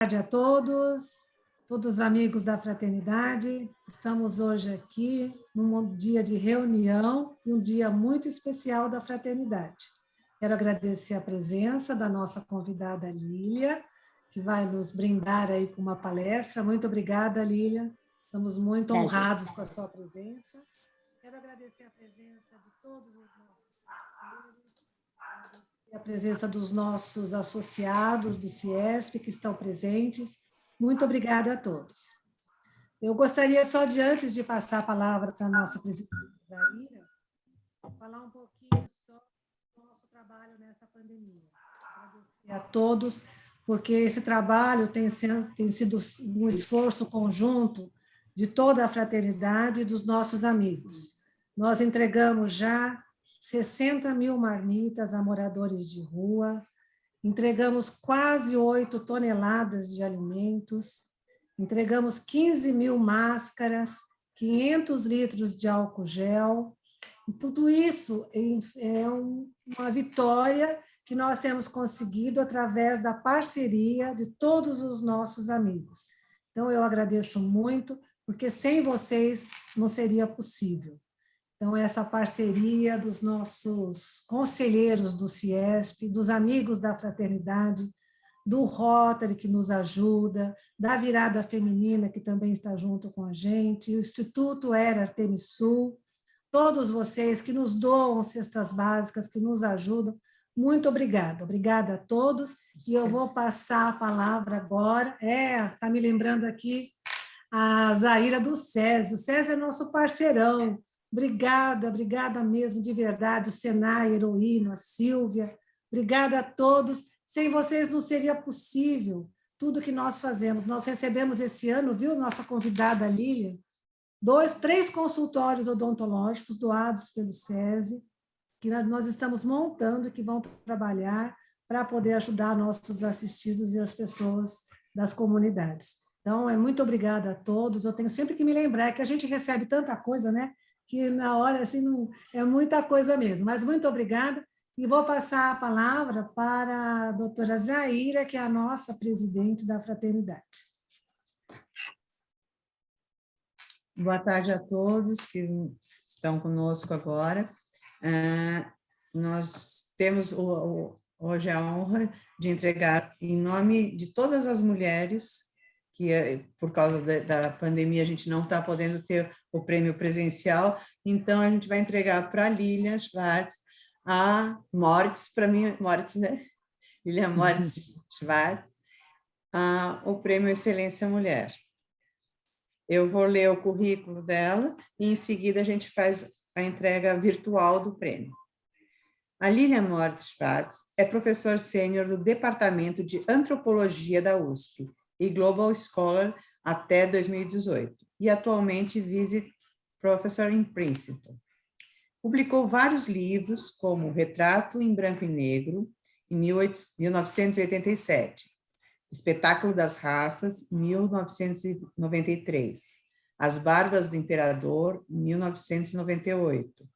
Boa tarde a todos os amigos da fraternidade. Estamos hoje aqui num dia de reunião e um dia muito especial da fraternidade. Quero agradecer a presença da nossa convidada Lília, que vai nos brindar aí com uma palestra. Muito obrigada, Lília. Estamos muito honrados com a sua presença. Quero agradecer a presença de todos os nossos parceiros, a presença dos nossos associados do CIESP que estão presentes. Muito obrigada a todos. Eu gostaria só de, antes de passar a palavra para a nossa presidente Zaira, falar um pouquinho sobre o nosso trabalho nessa pandemia. Agradecer a todos, porque esse trabalho tem sido um esforço conjunto de toda a fraternidade e dos nossos amigos. Nós entregamos já 60 mil marmitas a moradores de rua, entregamos quase 8 toneladas de alimentos, entregamos 15 mil máscaras, 500 litros de álcool gel. E tudo isso é uma vitória que nós temos conseguido através da parceria de todos os nossos amigos. Então, eu agradeço muito, porque sem vocês não seria possível. Então, essa parceria dos nossos conselheiros do CIESP, dos amigos da fraternidade, do Rotary, que nos ajuda, da Virada Feminina, que também está junto com a gente, o Instituto Era Artemisul, todos vocês que nos doam cestas básicas, que nos ajudam, muito obrigada. Obrigada a todos. E eu vou passar a palavra agora. Está me lembrando aqui a Zaira do SESI. O SESI é nosso parceirão. Obrigada mesmo, de verdade, o Senai, Heroíno, a Sílvia, obrigada a todos. Sem vocês não seria possível tudo que nós fazemos. Nós recebemos esse ano, viu, nossa convidada Lília, 3 consultórios odontológicos doados pelo SESI, que nós estamos montando e que vão trabalhar para poder ajudar nossos assistidos e as pessoas das comunidades. Então, muito obrigada a todos. Eu tenho sempre que me lembrar que a gente recebe tanta coisa, né? Que na hora, assim, não, é muita coisa mesmo. Mas muito obrigada, e vou passar a palavra para a doutora Zaira, que é a nossa presidente da fraternidade. Boa tarde a todos que estão conosco agora. Nós temos hoje a honra de entregar, em nome de todas as mulheres, que por causa da pandemia a gente não está podendo ter o prêmio presencial, então a gente vai entregar para a Lília Schwartz, a Moritz, para mim, Moritz, né? Lília Moritz Schwartz, o prêmio Excelência Mulher. Eu vou ler o currículo dela e em seguida a gente faz a entrega virtual do prêmio. A Lília Moritz Schwartz é professor sênior do Departamento de Antropologia da USP e Global Scholar até 2018, e atualmente Visit Professor em Princeton. Publicou vários livros, como Retrato em Branco e Negro, em 1987, Espetáculo das Raças, 1993, As Barbas do Imperador, 1998,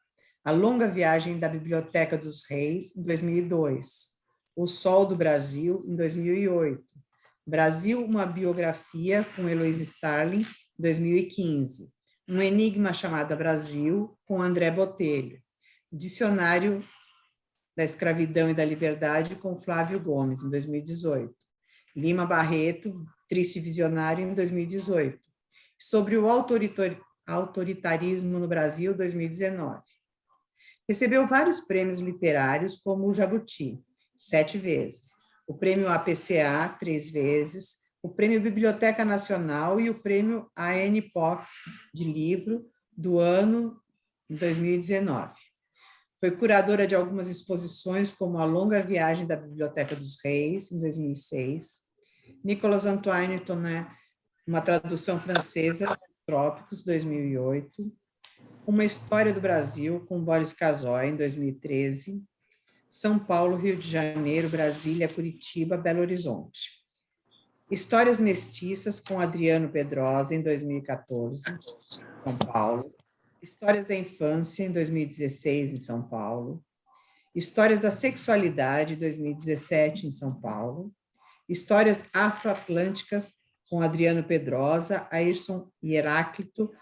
A Longa Viagem da Biblioteca dos Reis, em 2002, O Sol do Brasil, em 2008, Brasil, uma biografia, com Heloísa Starling, 2015. Um enigma chamado Brasil, com André Botelho. Dicionário da Escravidão e da Liberdade, com Flávio Gomes, em 2018. Lima Barreto, Triste Visionário, em 2018. Sobre o autoritarismo no Brasil, 2019. Recebeu vários prêmios literários, como o Jabuti, 7 vezes. O prêmio APCA, 3 vezes, o prêmio Biblioteca Nacional e o prêmio ANPOX de livro do ano 2019. Foi curadora de algumas exposições, como A Longa Viagem da Biblioteca dos Reis, em 2006, Nicolas Antoine Tonnet, uma tradução francesa, Trópicos, 2008, Uma História do Brasil, com Boris Casoy, em 2013, São Paulo, Rio de Janeiro, Brasília, Curitiba, Belo Horizonte. Histórias Mestiças, com Adriano Pedrosa, em 2014, São Paulo. Histórias da Infância, em 2016, em São Paulo. Histórias da Sexualidade, 2017, em São Paulo. Histórias Afroatlânticas, com Adriano Pedrosa, Ayrson Heráclito,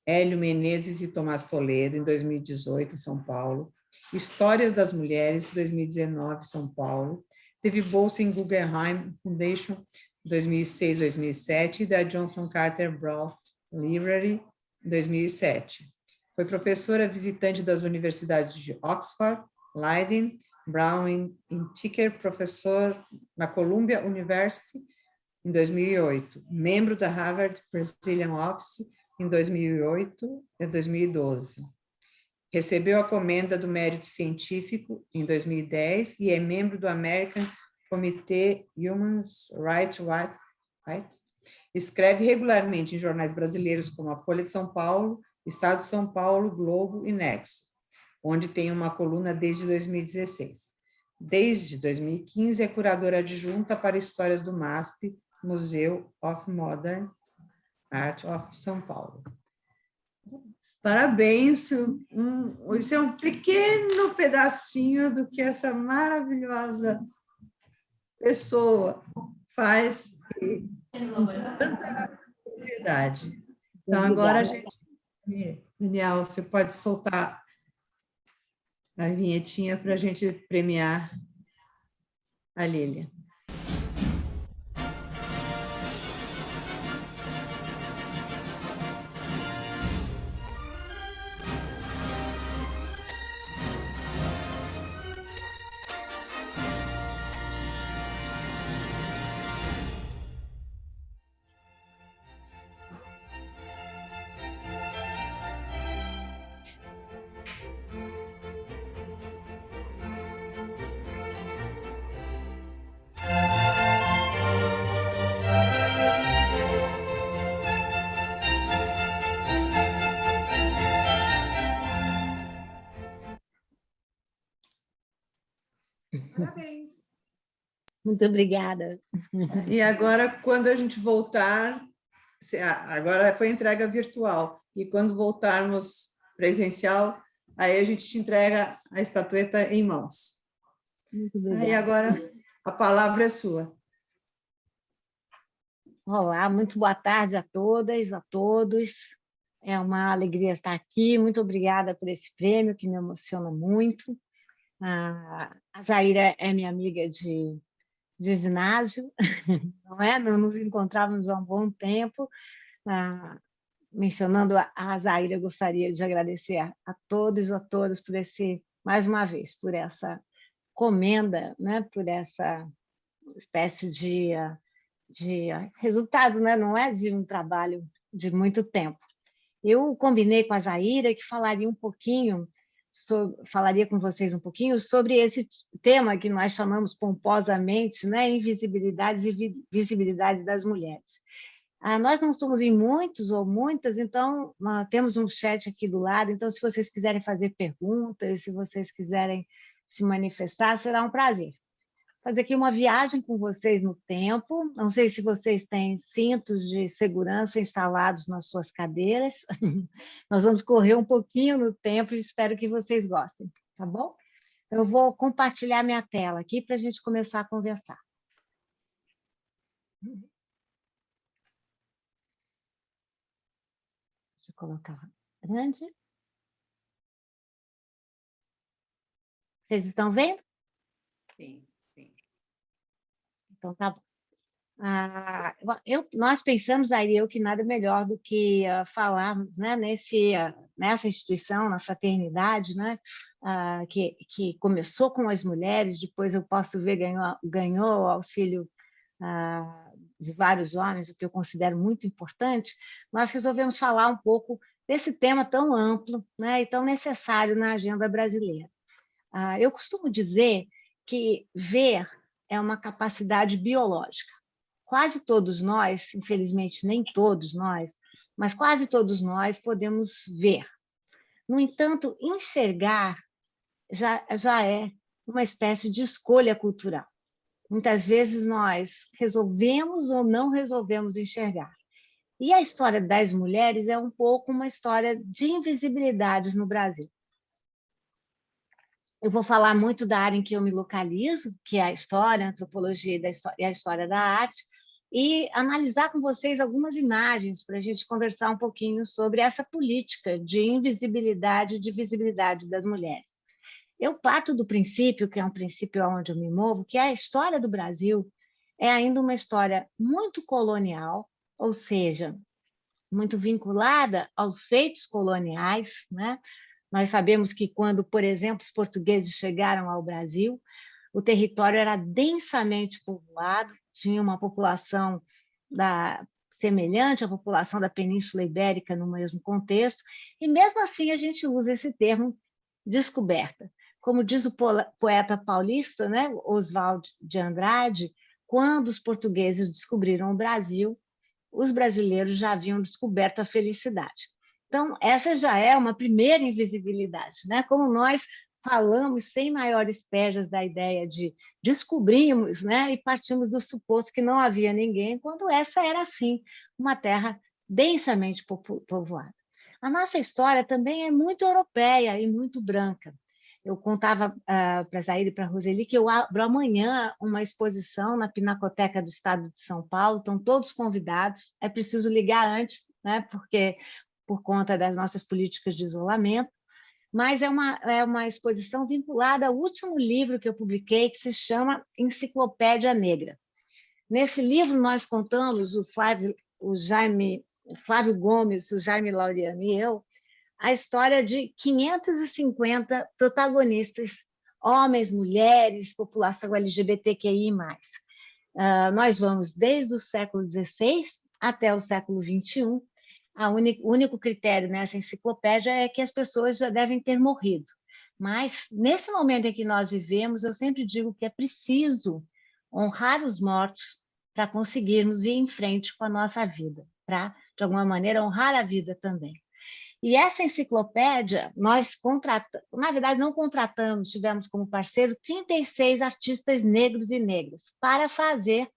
Hélio Menezes e Tomás Toledo, em 2018, em São Paulo. Histórias das Mulheres, 2019, São Paulo. Teve bolsa em Guggenheim Foundation, 2006, 2007, e da Johnson Carter Brown Library, em 2007. Foi professora visitante das universidades de Oxford, Leiden, Brown em Ticker, professor na Columbia University, em 2008. Membro da Harvard Brazilian Office, em 2008 e 2012. Recebeu a Comenda do Mérito Científico em 2010 e é membro do American Committee Human Rights. Escreve regularmente em jornais brasileiros como a Folha de São Paulo, Estado de São Paulo, Globo e Nexo, onde tem uma coluna desde 2016. Desde 2015 é curadora adjunta para Histórias do MASP, Museu of Modern Art of São Paulo. Parabéns, isso é um pequeno pedacinho do que essa maravilhosa pessoa faz com tanta propriedade. Então, agora a gente... Daniel, você pode soltar a vinhetinha para a gente premiar a Lília. Parabéns. Muito obrigada. E agora, quando a gente voltar, agora foi entrega virtual, e quando voltarmos presencial, aí a gente te entrega a estatueta em mãos. Muito obrigada. Aí agora a palavra é sua. Olá, muito boa tarde a todas, a todos. É uma alegria estar aqui. Muito obrigada por esse prêmio, que me emociona muito. A Zaira é minha amiga de ginásio, não é? Não nos encontrávamos há um bom tempo. Mencionando a Zaira, eu gostaria de agradecer a todos, a todas por mais uma vez, por essa comenda, né? Por essa espécie de resultado, né? Não é de um trabalho de muito tempo. Eu combinei com a Zaira que falaria com vocês um pouquinho sobre esse tema que nós chamamos pomposamente, né? Invisibilidades e visibilidades das mulheres. Nós não somos em muitos ou muitas, então temos um chat aqui do lado, então se vocês quiserem fazer perguntas, se vocês quiserem se manifestar, será um prazer. Fazer aqui uma viagem com vocês no tempo, não sei se vocês têm cintos de segurança instalados nas suas cadeiras, nós vamos correr um pouquinho no tempo e espero que vocês gostem, tá bom? Eu vou compartilhar minha tela aqui para a gente começar a conversar. Colocar grande. Vocês estão vendo? Sim, sim. Então, tá bom. Nós pensamos, aí eu, que nada melhor do que falarmos, né, nessa instituição, na fraternidade, né, que começou com as mulheres, depois eu posso ver ganhou o auxílio de vários homens, o que eu considero muito importante. Nós resolvemos falar um pouco desse tema tão amplo, né, e tão necessário na agenda brasileira. Eu costumo dizer que ver é uma capacidade biológica. Quase todos nós, infelizmente nem todos nós, mas quase todos nós podemos ver. No entanto, enxergar já é uma espécie de escolha cultural. Muitas vezes nós resolvemos ou não resolvemos enxergar. E a história das mulheres é um pouco uma história de invisibilidades no Brasil. Eu vou falar muito da área em que eu me localizo, que é a história, a antropologia e a história da arte, e analisar com vocês algumas imagens para a gente conversar um pouquinho sobre essa política de invisibilidade e de visibilidade das mulheres. Eu parto do princípio, que é um princípio onde eu me movo, que a história do Brasil é ainda uma história muito colonial, ou seja, muito vinculada aos feitos coloniais, né? Nós sabemos que quando, por exemplo, os portugueses chegaram ao Brasil, o território era densamente povoado, tinha uma população semelhante à população da Península Ibérica no mesmo contexto, e mesmo assim a gente usa esse termo descoberta. Como diz o poeta paulista, né, Oswald de Andrade, quando os portugueses descobriram o Brasil, os brasileiros já haviam descoberto a felicidade. Então, essa já é uma primeira invisibilidade, né? Como nós falamos sem maiores pejas da ideia de descobrimos, né? E partimos do suposto que não havia ninguém, quando essa era, sim, uma terra densamente povoada. A nossa história também é muito europeia e muito branca. Eu contava para a Zaire e para a Roseli que eu abro amanhã uma exposição na Pinacoteca do Estado de São Paulo, estão todos convidados, é preciso ligar antes, né, porque por conta das nossas políticas de isolamento, mas é uma exposição vinculada ao último livro que eu publiquei, que se chama Enciclopédia Negra. Nesse livro nós contamos, o Flávio Gomes, o Jaime Laureano e eu, a história de 550 protagonistas, homens, mulheres, população LGBTQI+. Nós vamos desde o século XVI até o século XXI. O único critério nessa enciclopédia é que as pessoas já devem ter morrido. Mas, nesse momento em que nós vivemos, eu sempre digo que é preciso honrar os mortos para conseguirmos ir em frente com a nossa vida, para, de alguma maneira, honrar a vida também. E essa enciclopédia, nós na verdade, não contratamos, tivemos como parceiro 36 artistas negros e negras para fazer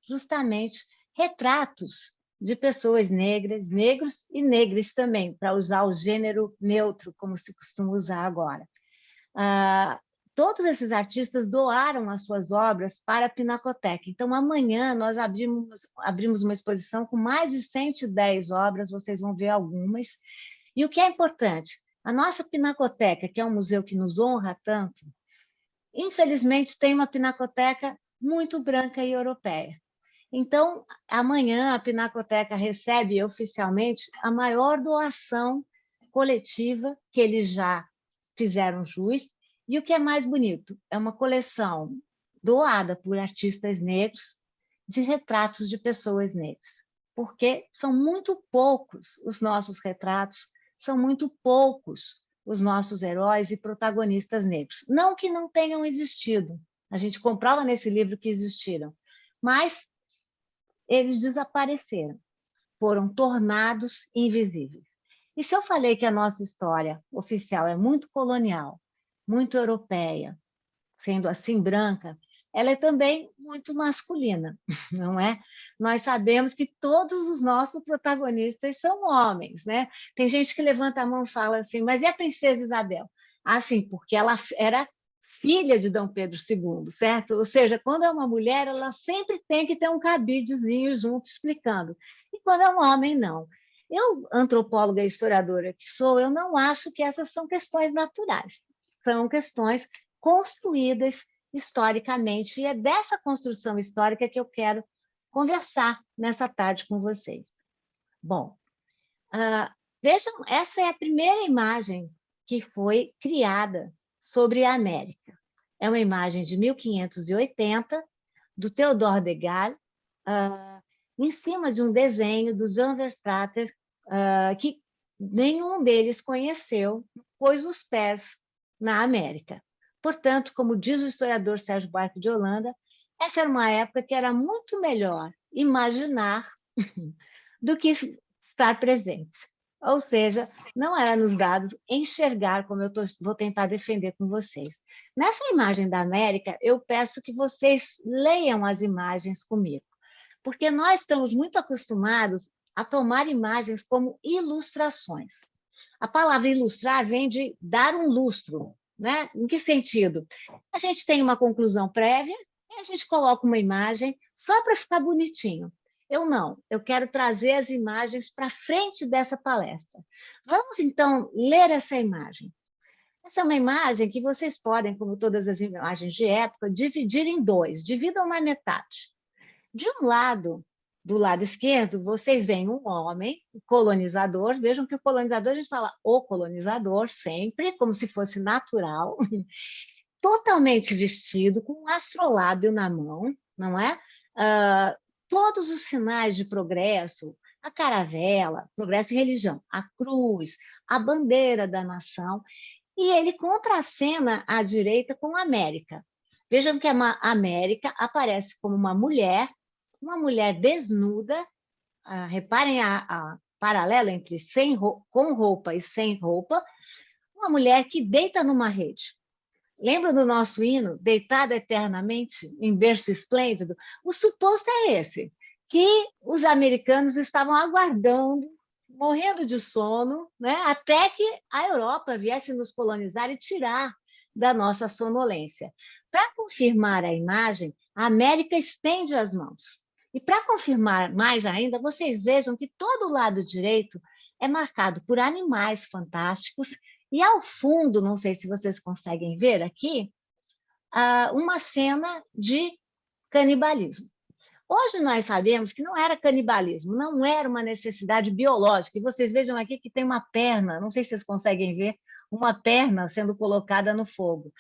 justamente retratos de pessoas negras, negros e negras também, para usar o gênero neutro, como se costuma usar agora. Todos esses artistas doaram as suas obras para a Pinacoteca. Então, amanhã nós abrimos uma exposição com mais de 110 obras, vocês vão ver algumas. E o que é importante? A nossa Pinacoteca, que é um museu que nos honra tanto, infelizmente tem uma pinacoteca muito branca e europeia. Então, amanhã a Pinacoteca recebe oficialmente a maior doação coletiva que eles já fizeram jus. E o que é mais bonito? É uma coleção doada por artistas negros de retratos de pessoas negras, porque são muito poucos os nossos retratos, são muito poucos os nossos heróis e protagonistas negros. Não que não tenham existido, a gente comprova nesse livro que existiram, mas eles desapareceram, foram tornados invisíveis. E se eu falei que a nossa história oficial é muito colonial, muito europeia, sendo assim branca, ela é também muito masculina, não é? Nós sabemos que todos os nossos protagonistas são homens, né? Tem gente que levanta a mão e fala assim, mas e a princesa Isabel? Ah, sim, porque ela era filha de Dom Pedro II, certo? Ou seja, quando é uma mulher, ela sempre tem que ter um cabidezinho junto explicando. E quando é um homem, não. Eu, antropóloga e historiadora que sou, eu não acho que essas são questões naturais. São questões construídas historicamente, e é dessa construção histórica que eu quero conversar nessa tarde com vocês. Bom, vejam, essa é a primeira imagem que foi criada sobre a América. É uma imagem de 1580, do Theodore Degas, em cima de um desenho do Jan Verstraeten, que nenhum deles conheceu, pôs os pés na América. Portanto, como diz o historiador Sérgio Buarque de Holanda, essa era uma época que era muito melhor imaginar do que estar presente. Ou seja, não era nos dados enxergar, como eu vou tentar defender com vocês. Nessa imagem da América, eu peço que vocês leiam as imagens comigo, porque nós estamos muito acostumados a tomar imagens como ilustrações. A palavra ilustrar vem de dar um lustro, né? Em que sentido? A gente tem uma conclusão prévia e a gente coloca uma imagem só para ficar bonitinho. Eu não, eu quero trazer as imagens para frente dessa palestra. Vamos, então, ler essa imagem. Essa é uma imagem que vocês podem, como todas as imagens de época, dividir em dois. Dividam na metade. De um lado, do lado esquerdo, vocês veem um homem, o colonizador. Vejam que o colonizador, a gente fala o colonizador sempre, como se fosse natural, totalmente vestido, com um astrolábio na mão, não é? Todos os sinais de progresso, a caravela, progresso em religião, a cruz, a bandeira da nação, e ele contracena à direita com a América. Vejam que a América aparece como uma mulher desnuda. Reparem a paralelo entre com roupa e sem roupa, uma mulher que deita numa rede. Lembra do nosso hino, deitada eternamente em berço esplêndido? O suposto é esse, que os americanos estavam aguardando, morrendo de sono, né, até que a Europa viesse nos colonizar e tirar da nossa sonolência. Para confirmar a imagem, a América estende as mãos. E para confirmar mais ainda, vocês vejam que todo o lado direito é marcado por animais fantásticos e ao fundo, não sei se vocês conseguem ver aqui, uma cena de canibalismo. Hoje nós sabemos que não era canibalismo, não era uma necessidade biológica. E vocês vejam aqui que tem uma perna, não sei se vocês conseguem ver, uma perna sendo colocada no fogo.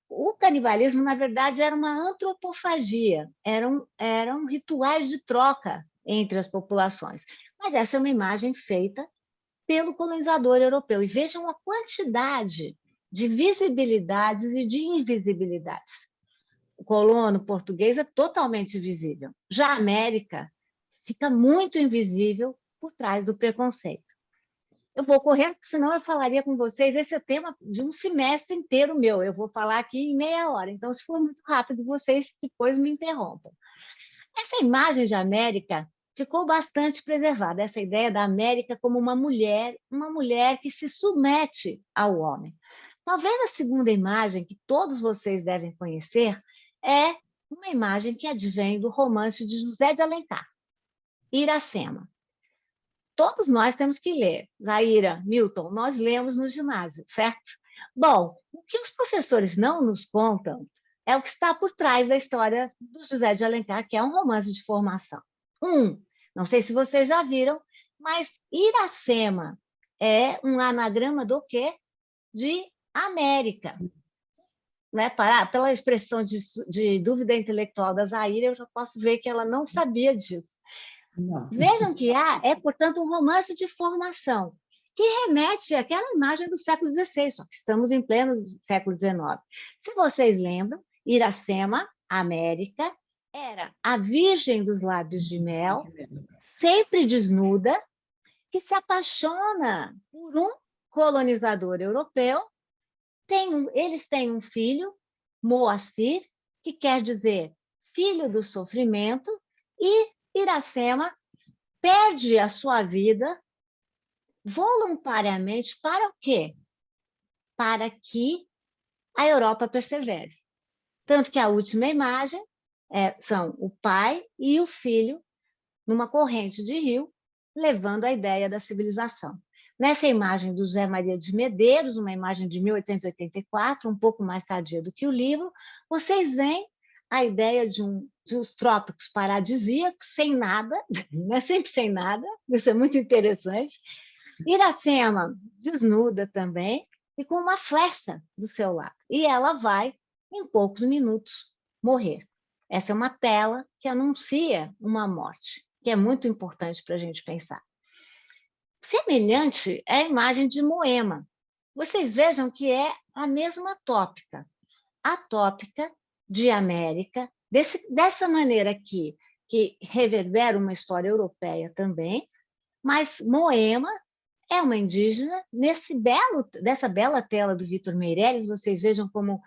O canibalismo, na verdade, era uma antropofagia, eram rituais de troca entre as populações. Mas essa é uma imagem feita pelo colonizador europeu. E vejam a quantidade de visibilidades e de invisibilidades. O colono português é totalmente visível. Já a América fica muito invisível por trás do preconceito. Eu vou correr, senão eu falaria com vocês, esse é o tema de um semestre inteiro meu. Eu vou falar aqui em meia hora. Então, se for muito rápido, vocês depois me interrompam. Essa imagem de América ficou bastante preservada, essa ideia da América como uma mulher que se submete ao homem. Talvez a segunda imagem, que todos vocês devem conhecer, é uma imagem que advém do romance de José de Alencar, Iracema. Todos nós temos que ler. Zaira, Milton, nós lemos no ginásio, certo? Bom, o que os professores não nos contam é o que está por trás da história do José de Alencar, que é um romance de formação. Não sei se vocês já viram, mas Iracema é um anagrama do quê? De América. Né? Pela expressão de dúvida intelectual da Zaira, eu já posso ver que ela não sabia disso. Não. Vejam que é, portanto, um romance de formação, que remete àquela imagem do século XVI, só que estamos em pleno século XIX. Se vocês lembram, Iracema, América, era a virgem dos lábios de mel, sempre desnuda, que se apaixona por um colonizador europeu. Eles têm um filho, Moacir, que quer dizer filho do sofrimento, e Iracema perde a sua vida voluntariamente para o quê? Para que a Europa persevere. Tanto que a última imagem são o pai e o filho numa corrente de rio, levando a ideia da civilização. Nessa imagem do José Maria de Medeiros, uma imagem de 1884, um pouco mais tardia do que o livro, vocês veem a ideia de uns trópicos paradisíacos, sem nada, né? Sempre sem nada, isso é muito interessante. Iracema desnuda também, e com uma flecha do seu lado. E ela vai, em poucos minutos, morrer. Essa é uma tela que anuncia uma morte, que é muito importante para a gente pensar. Semelhante é a imagem de Moema. Vocês vejam que é a mesma tópica. A tópica de América, dessa maneira aqui, que reverbera uma história europeia também, mas Moema é uma indígena. Dessa bela tela do Vitor Meirelles, vocês vejam como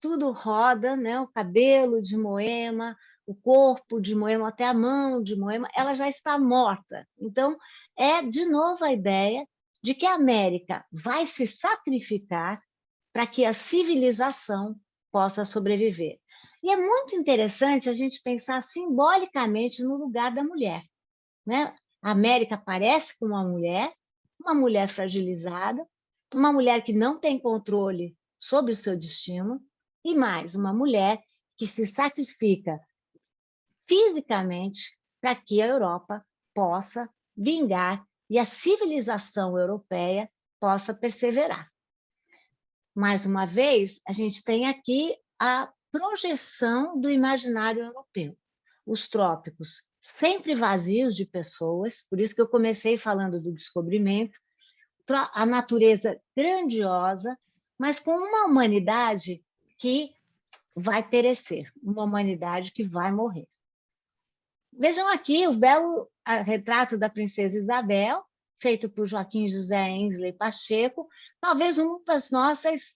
tudo roda, né? O cabelo de Moema, o corpo de Moema, até a mão de Moema, ela já está morta. Então, é de novo a ideia de que a América vai se sacrificar para que a civilização possa sobreviver. E é muito interessante a gente pensar simbolicamente no lugar da mulher, né? A América aparece como uma mulher fragilizada, uma mulher que não tem controle sobre o seu destino, e mais, uma mulher que se sacrifica fisicamente para que a Europa possa vingar e a civilização europeia possa perseverar. Mais uma vez, a gente tem aqui a projeção do imaginário europeu. Os trópicos sempre vazios de pessoas, por isso que eu comecei falando do descobrimento, a natureza grandiosa, mas com uma humanidade que vai perecer, uma humanidade que vai morrer. Vejam aqui o belo retrato da princesa Isabel, feito por Joaquim José Ensley Pacheco, talvez uma das nossas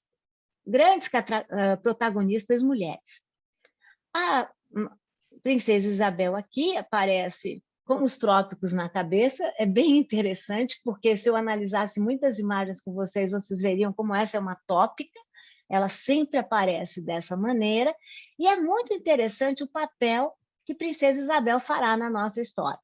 grandes protagonistas mulheres. A princesa Isabel aqui aparece com os trópicos na cabeça, é bem interessante, porque se eu analisasse muitas imagens com vocês, vocês veriam como essa é uma tópica, ela sempre aparece dessa maneira, e é muito interessante o papel que Princesa Isabel fará na nossa história.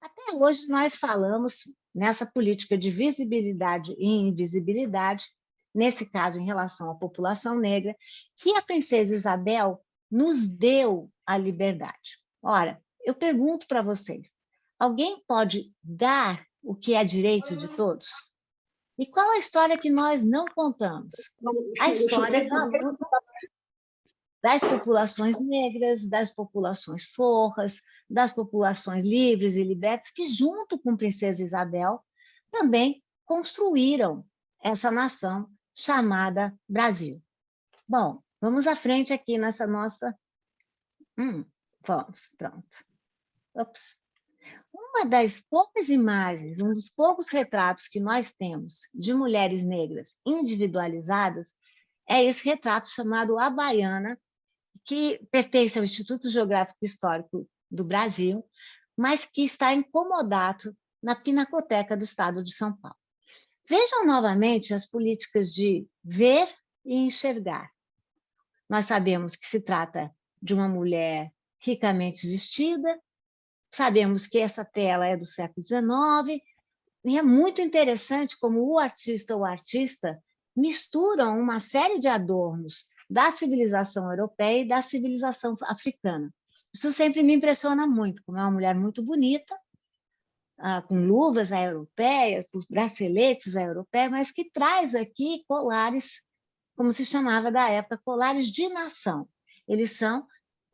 Até hoje nós falamos nessa política de visibilidade e invisibilidade, nesse caso em relação à população negra, que a Princesa Isabel nos deu a liberdade. Ora, eu pergunto para vocês, alguém pode dar o que é direito de todos? E qual a história que nós não contamos? A história das populações negras, das populações forras, das populações livres e libertas, que junto com Princesa Isabel também construíram essa nação chamada Brasil. Bom, vamos à frente aqui nessa nossa... Vamos, pronto. Ops. Uma das poucas imagens, um dos poucos retratos que nós temos de mulheres negras individualizadas é esse retrato chamado A Baiana, que pertence ao Instituto Geográfico Histórico do Brasil, mas que está incomodado na Pinacoteca do Estado de São Paulo. Vejam novamente as políticas de ver e enxergar. Nós sabemos que se trata de uma mulher ricamente vestida, sabemos que essa tela é do século XIX, e é muito interessante como o artista ou a artista misturam uma série de adornos da civilização europeia e da civilização africana. Isso sempre me impressiona muito, como é uma mulher muito bonita, com luvas europeias, com braceletes europeias, mas que traz aqui colares, como se chamava da época, colares de nação.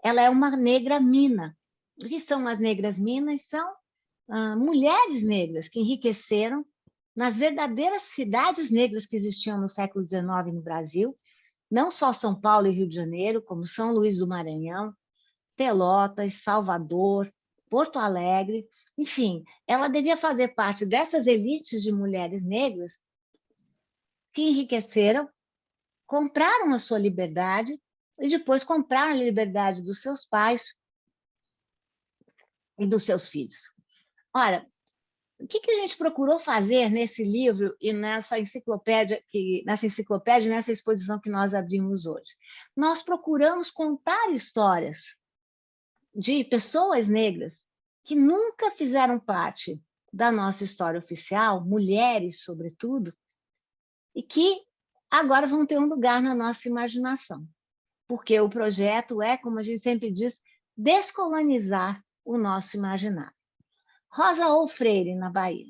Ela é uma negra mina. O que são as negras minas? São mulheres negras que enriqueceram nas verdadeiras cidades negras que existiam no século XIX no Brasil, não só São Paulo e Rio de Janeiro, como São Luís do Maranhão, Pelotas, Salvador, Porto Alegre, enfim, ela devia fazer parte dessas elites de mulheres negras que enriqueceram, compraram a sua liberdade e depois compraram a liberdade dos seus pais e dos seus filhos. Ora, o que a gente procurou fazer nesse livro e nessa enciclopédia, nessa exposição que nós abrimos hoje? Nós procuramos contar histórias de pessoas negras que nunca fizeram parte da nossa história oficial, mulheres, sobretudo, e que agora vão ter um lugar na nossa imaginação. Porque o projeto é, como a gente sempre diz, descolonizar o nosso imaginário. Rosa ou Freire, na Bahia,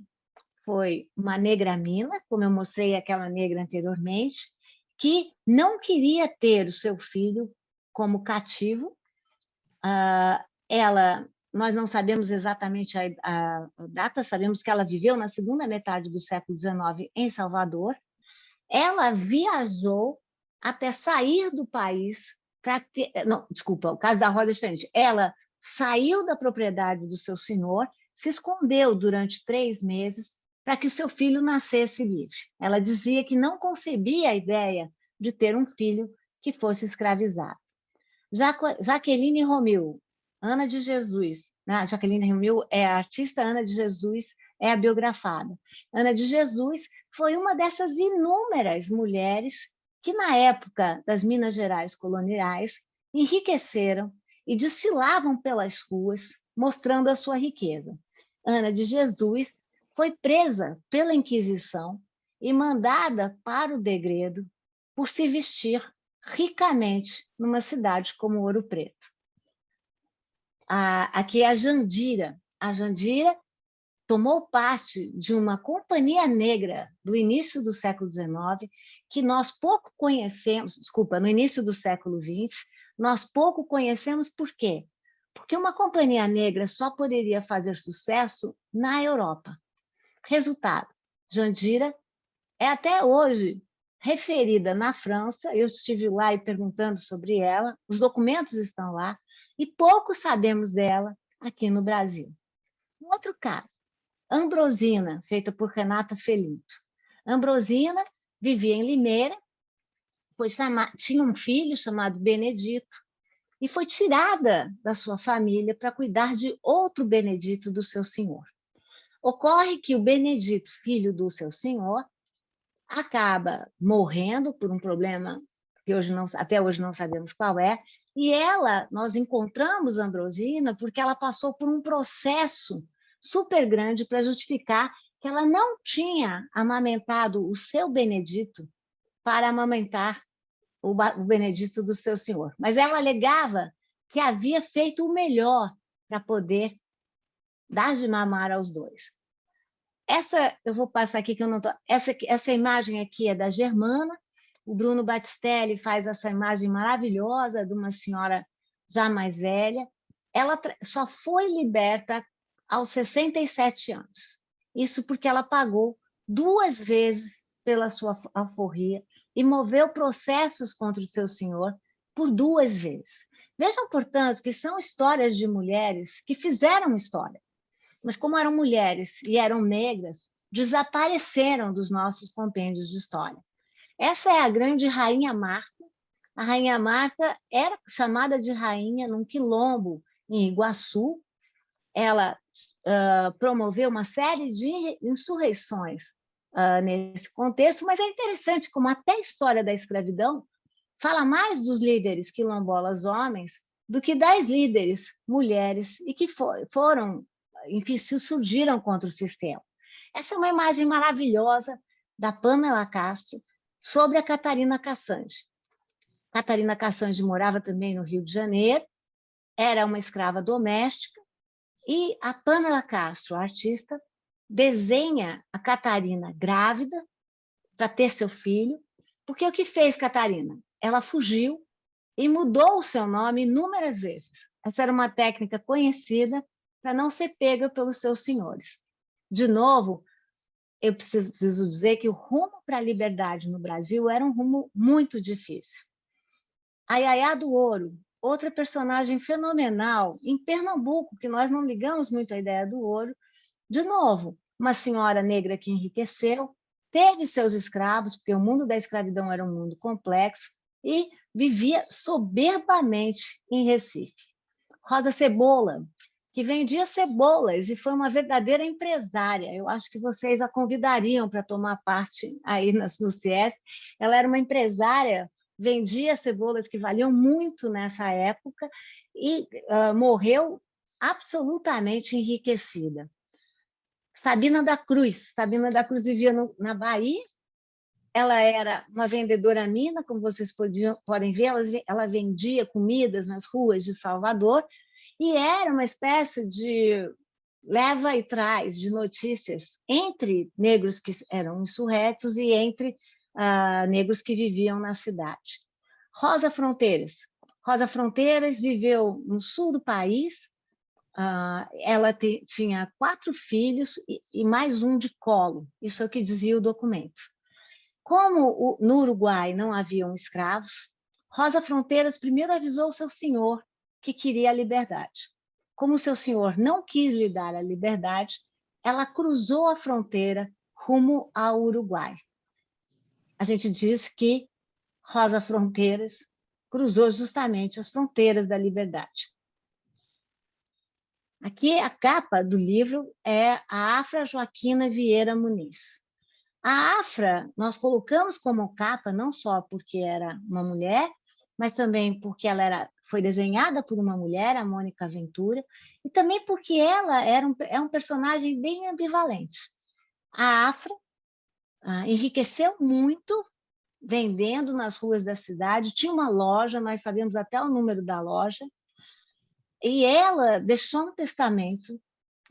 foi uma negra mina, como eu mostrei aquela negra anteriormente, que não queria ter o seu filho como cativo. Nós não sabemos exatamente a data, sabemos que ela viveu na segunda metade do século XIX em Salvador. Ela viajou até sair do país para ter... Não, desculpa, o caso da Rosa é diferente. Ela saiu da propriedade do seu senhor, se escondeu durante 3 meses para que o seu filho nascesse livre. Ela dizia que não concebia a ideia de ter um filho que fosse escravizado. Jaqueline Romeu, Ana de Jesus, né? Jaqueline Romeu é a artista, Ana de Jesus é a biografada. Ana de Jesus foi uma dessas inúmeras mulheres que na época das Minas Gerais coloniais enriqueceram e desfilavam pelas ruas, mostrando a sua riqueza. Ana de Jesus foi presa pela Inquisição e mandada para o degredo por se vestir ricamente numa cidade como Ouro Preto. Aqui é a Jandira. A Jandira tomou parte de uma companhia negra do início do século XIX, que nós pouco conhecemos, desculpa, no início do século XX, nós pouco conhecemos por quê? Porque uma companhia negra só poderia fazer sucesso na Europa. Resultado, Jandira é até hoje referida na França, eu estive lá e perguntando sobre ela, os documentos estão lá, e pouco sabemos dela aqui no Brasil. Um outro caso, Ambrosina, feita por Renata Felinto. Ambrosina vivia em Limeira, tinha um filho chamado Benedito, e foi tirada da sua família para cuidar de outro Benedito do seu senhor. Ocorre que o Benedito, filho do seu senhor, acaba morrendo por um problema que até hoje não sabemos qual é, e nós encontramos Ambrosina porque ela passou por um processo super grande para justificar que ela não tinha amamentado o seu Benedito para amamentar o Benedito do seu senhor. Mas ela alegava que havia feito o melhor para poder dar de mamar aos dois. Eu vou passar aqui que eu não tô. Essa imagem aqui é da Germana. O Bruno Battistelli faz essa imagem maravilhosa de uma senhora já mais velha. Ela só foi liberta aos 67 anos. Isso porque ela pagou 2 vezes pela sua alforria e moveu processos contra o seu senhor por 2 vezes. Vejam, portanto, que são histórias de mulheres que fizeram história. Mas como eram mulheres e eram negras, desapareceram dos nossos compêndios de história. Essa é a grande Rainha Marta. A Rainha Marta era chamada de rainha num quilombo em Iguaçu. Ela promoveu uma série de insurreições nesse contexto, mas é interessante como até a história da escravidão fala mais dos líderes quilombolas homens do que das líderes mulheres e que foram, enfim, se surgiram contra o sistema. Essa é uma imagem maravilhosa da Pamela Castro sobre a Catarina Cassange. Catarina Cassange morava também no Rio de Janeiro, era uma escrava doméstica, e a Pamela Castro, a artista, desenha a Catarina grávida para ter seu filho, porque o que fez Catarina? Ela fugiu e mudou o seu nome inúmeras vezes. Essa era uma técnica conhecida para não ser pega pelos seus senhores. De novo, eu preciso dizer que o rumo para a liberdade no Brasil era um rumo muito difícil. A Yaya do Ouro, outra personagem fenomenal, em Pernambuco, que nós não ligamos muito à ideia do ouro, de novo, uma senhora negra que enriqueceu, teve seus escravos, porque o mundo da escravidão era um mundo complexo, e vivia soberbamente em Recife. Rosa Cebola, que vendia cebolas e foi uma verdadeira empresária. Eu acho que vocês a convidariam para tomar parte aí no CS. Ela era uma empresária, vendia cebolas que valiam muito nessa época e morreu absolutamente enriquecida. Sabina da Cruz vivia na Bahia, ela era uma vendedora mina, como vocês podem ver, ela vendia comidas nas ruas de Salvador, e era uma espécie de leva e traz de notícias entre negros que eram insurretos e entre negros que viviam na cidade. Rosa Fronteiras viveu no sul do país, ela tinha 4 filhos e mais um de colo, isso é o que dizia o documento. Como no Uruguai não haviam escravos, Rosa Fronteiras primeiro avisou seu senhor que queria a liberdade. Como seu senhor não quis lhe dar a liberdade, ela cruzou a fronteira rumo ao Uruguai. A gente diz que Rosa Fronteiras cruzou justamente as fronteiras da liberdade. Aqui a capa do livro é a Afra Joaquina Vieira Muniz. A Afra, nós colocamos como capa, não só porque era uma mulher, mas também porque ela foi desenhada por uma mulher, a Mônica Ventura, e também porque ela é um personagem bem ambivalente. A Afra enriqueceu muito vendendo nas ruas da cidade, tinha uma loja, nós sabemos até o número da loja, e ela deixou um testamento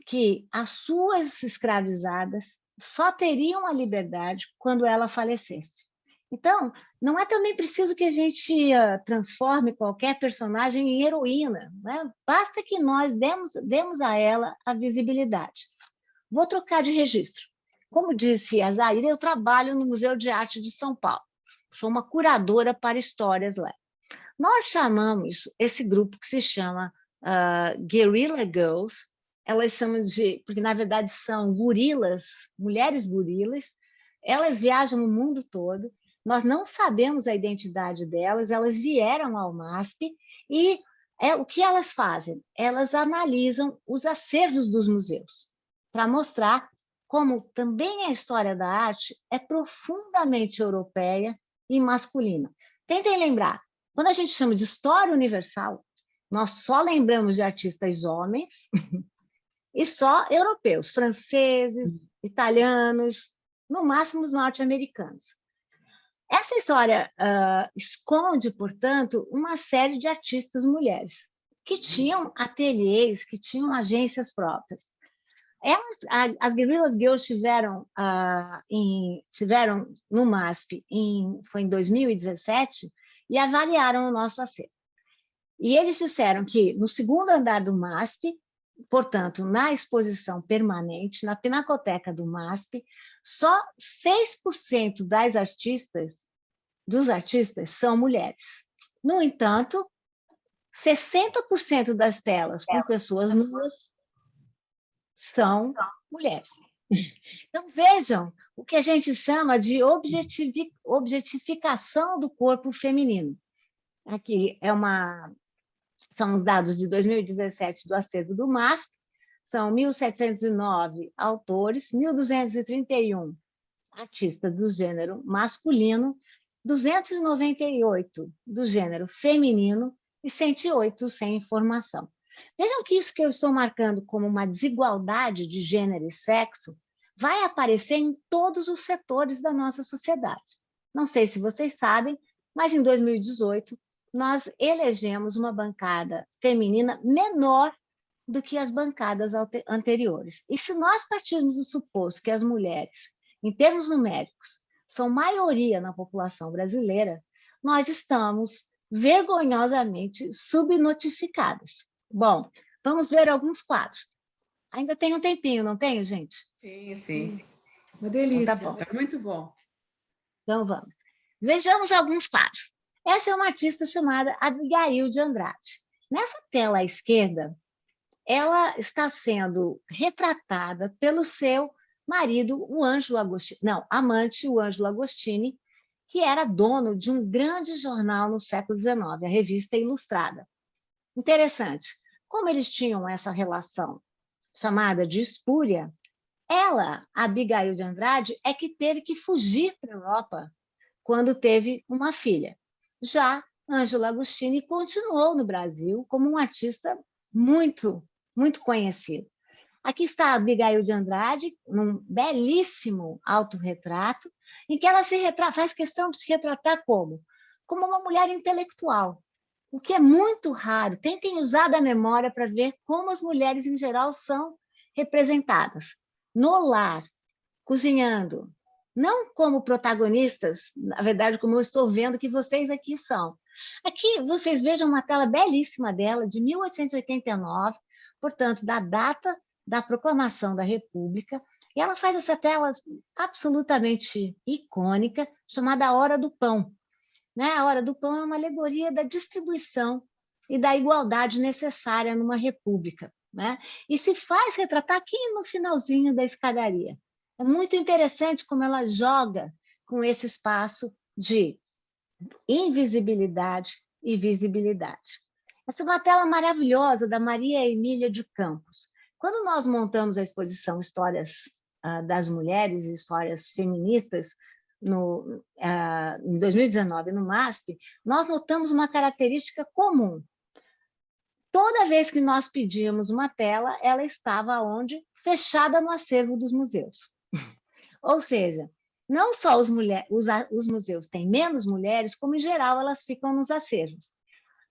que as suas escravizadas só teriam a liberdade quando ela falecesse. Então, não é também preciso que a gente transforme qualquer personagem em heroína, né? Basta que nós demos a ela a visibilidade. Vou trocar de registro. Como disse a Zaira, eu trabalho no Museu de Arte de São Paulo. Sou uma curadora para histórias lá. Nós chamamos esse grupo que se chama Guerrilla Girls, elas chamam porque na verdade são gorilas, mulheres gorilas, elas viajam o mundo todo, nós não sabemos a identidade delas, elas vieram ao MASP e o que elas fazem? Elas analisam os acervos dos museus, para mostrar como também a história da arte é profundamente europeia e masculina. Tentem lembrar, quando a gente chama de história universal, nós só lembramos de artistas homens e só europeus, franceses, italianos, no máximo os norte-americanos. Essa história esconde, portanto, uma série de artistas mulheres que tinham ateliês, que tinham agências próprias. As Guerrilla Girls tiveram no MASP, foi em 2017, e avaliaram o nosso acervo. E eles disseram que no segundo andar do MASP, portanto, na exposição permanente, na Pinacoteca do MASP, só 6% dos artistas são mulheres. No entanto, 60% das telas com pessoas nuas são mulheres. Então, vejam o que a gente chama de objetificação do corpo feminino. Aqui são os dados de 2017 do acervo do MASP, são 1.709 autores, 1.231 artistas do gênero masculino, 298 do gênero feminino e 108 sem informação. Vejam que isso que eu estou marcando como uma desigualdade de gênero e sexo vai aparecer em todos os setores da nossa sociedade. Não sei se vocês sabem, mas em 2018 nós elegemos uma bancada feminina menor do que as bancadas anteriores. E se nós partirmos do suposto que as mulheres, em termos numéricos, são maioria na população brasileira, nós estamos vergonhosamente subnotificadas. Bom, vamos ver alguns quadros. Ainda tem um tempinho, não tem, gente? Sim, sim. Uma delícia. Então, tá bom. Tá muito bom. Então, vamos. Vejamos alguns quadros. Essa é uma artista chamada Abigail de Andrade. Nessa tela à esquerda, ela está sendo retratada pelo seu marido, o Ângelo Agostini, não, amante, o Ângelo Agostini, que era dono de um grande jornal no século XIX, a Revista Ilustrada. Interessante, como eles tinham essa relação chamada de espúria, ela, Abigail de Andrade, é que teve que fugir para a Europa quando teve uma filha. Já Ângelo Agostini continuou no Brasil como um artista muito conhecido. Aqui está a Abigail de Andrade, num belíssimo autorretrato, em que ela faz questão de se retratar como? Como uma mulher intelectual, o que é muito raro. Tentem usar da memória para ver como as mulheres, em geral, são representadas. No lar, cozinhando, não como protagonistas, na verdade, como eu estou vendo que vocês aqui são. Aqui vocês vejam uma tela belíssima dela, de 1889, portanto, da data da proclamação da República, e ela faz essa tela absolutamente icônica, chamada A Hora do Pão. Né? A Hora do Pão é uma alegoria da distribuição e da igualdade necessária numa república. Né? E se faz retratar aqui no finalzinho da escadaria. É muito interessante como ela joga com esse espaço de invisibilidade e visibilidade. Essa é uma tela maravilhosa da Maria Emília de Campos. Quando nós montamos a exposição Histórias das mulheres e histórias feministas em 2019 no MASP, nós notamos uma característica comum. Toda vez que nós pedíamos uma tela, ela estava onde? Fechada no acervo dos museus. Ou seja, não só os museus têm menos mulheres, como, em geral, elas ficam nos acervos.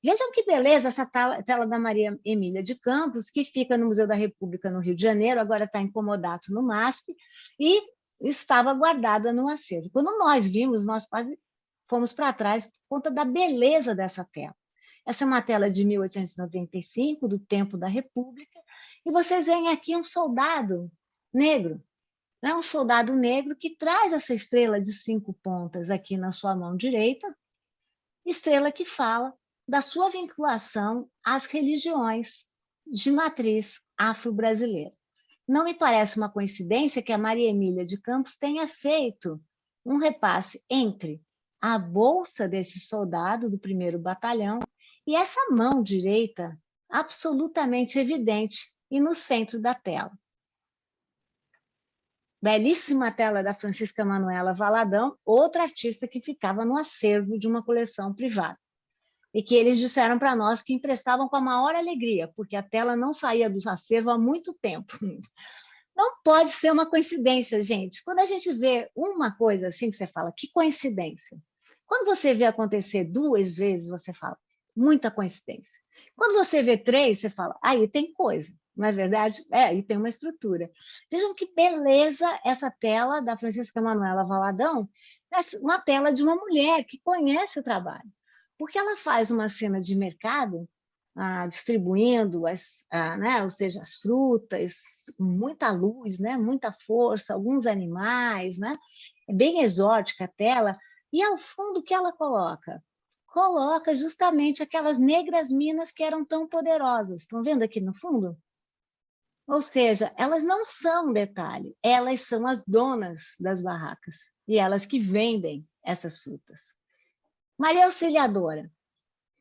Vejam que beleza essa tela da Maria Emília de Campos, que fica no Museu da República, no Rio de Janeiro, agora está em comodato no MASP, e estava guardada no acervo. Quando nós vimos, nós quase fomos para trás por conta da beleza dessa tela. Essa é uma tela de 1895, do tempo da República, e vocês veem aqui um soldado negro, né? Um soldado negro que traz essa estrela de 5 pontas aqui na sua mão direita, estrela que fala da sua vinculação às religiões de matriz afro-brasileira. Não me parece uma coincidência que a Maria Emília de Campos tenha feito um repasse entre a bolsa desse soldado do 1º Batalhão e essa mão direita absolutamente evidente e no centro da tela. Belíssima tela da Francisca Manuela Valadão, outra artista que ficava no acervo de uma coleção privada. E que eles disseram para nós que emprestavam com a maior alegria, porque a tela não saía do acervo há muito tempo. Não pode ser uma coincidência, gente. Quando a gente vê uma coisa assim, que você fala, que coincidência. Quando você vê acontecer 2 vezes, você fala, muita coincidência. Quando você vê 3, você fala, aí tem coisa, não é verdade? Aí tem uma estrutura. Vejam que beleza essa tela da Francisca Manuela Valadão, uma tela de uma mulher que conhece o trabalho. Porque ela faz uma cena de mercado, distribuindo né, ou seja, as frutas, muita luz, né, muita força, alguns animais, né? É bem exótica a tela. E ao fundo, o que ela coloca? Coloca justamente aquelas negras minas que eram tão poderosas. Estão vendo aqui no fundo? Ou seja, elas não são um detalhe, elas são as donas das barracas e elas que vendem essas frutas. Maria Auxiliadora.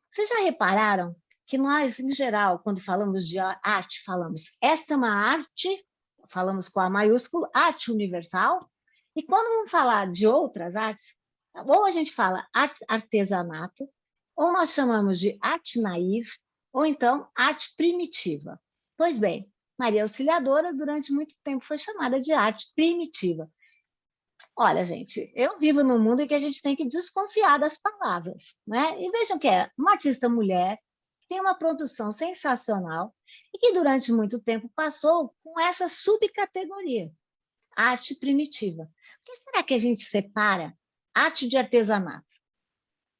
Vocês já repararam que nós, em geral, quando falamos de arte, falamos essa é uma arte, falamos com A maiúsculo, arte universal, e quando vamos falar de outras artes, ou a gente fala artesanato, ou nós chamamos de arte naïve, ou então arte primitiva. Pois bem, Maria Auxiliadora, durante muito tempo, foi chamada de arte primitiva. Olha, gente, eu vivo num mundo em que a gente tem que desconfiar das palavras, né? E vejam que é uma artista mulher, tem uma produção sensacional e que durante muito tempo passou com essa subcategoria, arte primitiva. Por que será que a gente separa arte de artesanato?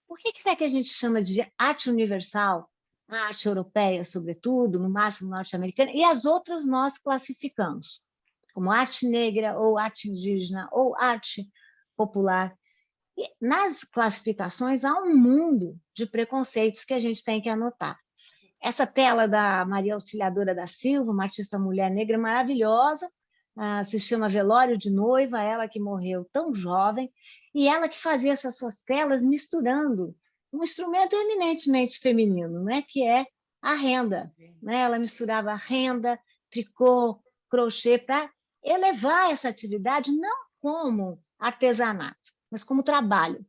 Por que será que a gente chama de arte universal, a arte europeia, sobretudo, no máximo norte-americana, e as outras nós classificamos como arte negra, ou arte indígena, ou arte popular? E nas classificações há um mundo de preconceitos que a gente tem que anotar. Essa tela da Maria Auxiliadora da Silva, uma artista mulher negra maravilhosa, se chama Velório de Noiva, ela que morreu tão jovem, e ela que fazia essas suas telas misturando um instrumento eminentemente feminino, né, que é a renda. Né? Ela misturava renda, tricô, crochê, para elevar essa atividade não como artesanato, mas como trabalho,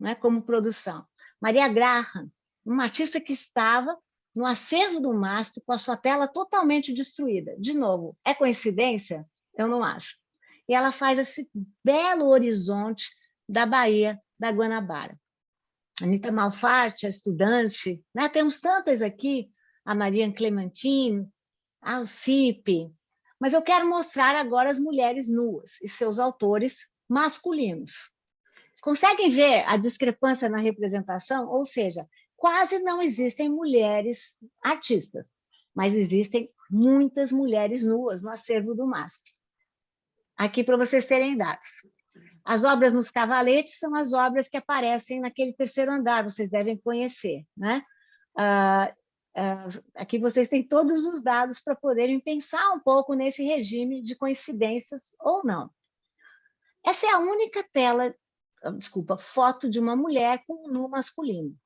né, como produção. Maria Graham, uma artista que estava no acervo do MASP com a sua tela totalmente destruída. De novo, é coincidência? Eu não acho. E ela faz esse belo horizonte da Baía da Guanabara. Anita Malfatti, a estudante, né? Temos tantas aqui, a Marianne Clementine, a Alcipe, mas eu quero mostrar agora as mulheres nuas e seus autores masculinos. Conseguem ver a discrepância na representação? Ou seja, quase não existem mulheres artistas, mas existem muitas mulheres nuas no acervo do MASP. Aqui para vocês terem dados. As obras nos cavaletes são as obras que aparecem naquele 3º andar, vocês devem conhecer, né? Aqui vocês têm todos os dados para poderem pensar um pouco nesse regime de coincidências ou não. Essa é a única foto de uma mulher com um nu masculino.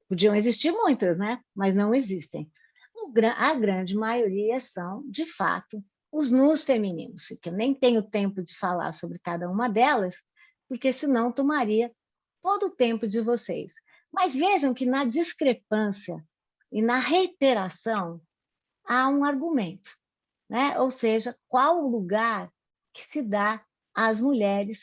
Podiam existir muitas, né? Mas não existem. A grande maioria são, de fato, os nus femininos, que eu nem tenho tempo de falar sobre cada uma delas, porque senão tomaria todo o tempo de vocês. Mas vejam que na discrepância e na reiteração há um argumento, né? Ou seja, qual o lugar que se dá às mulheres,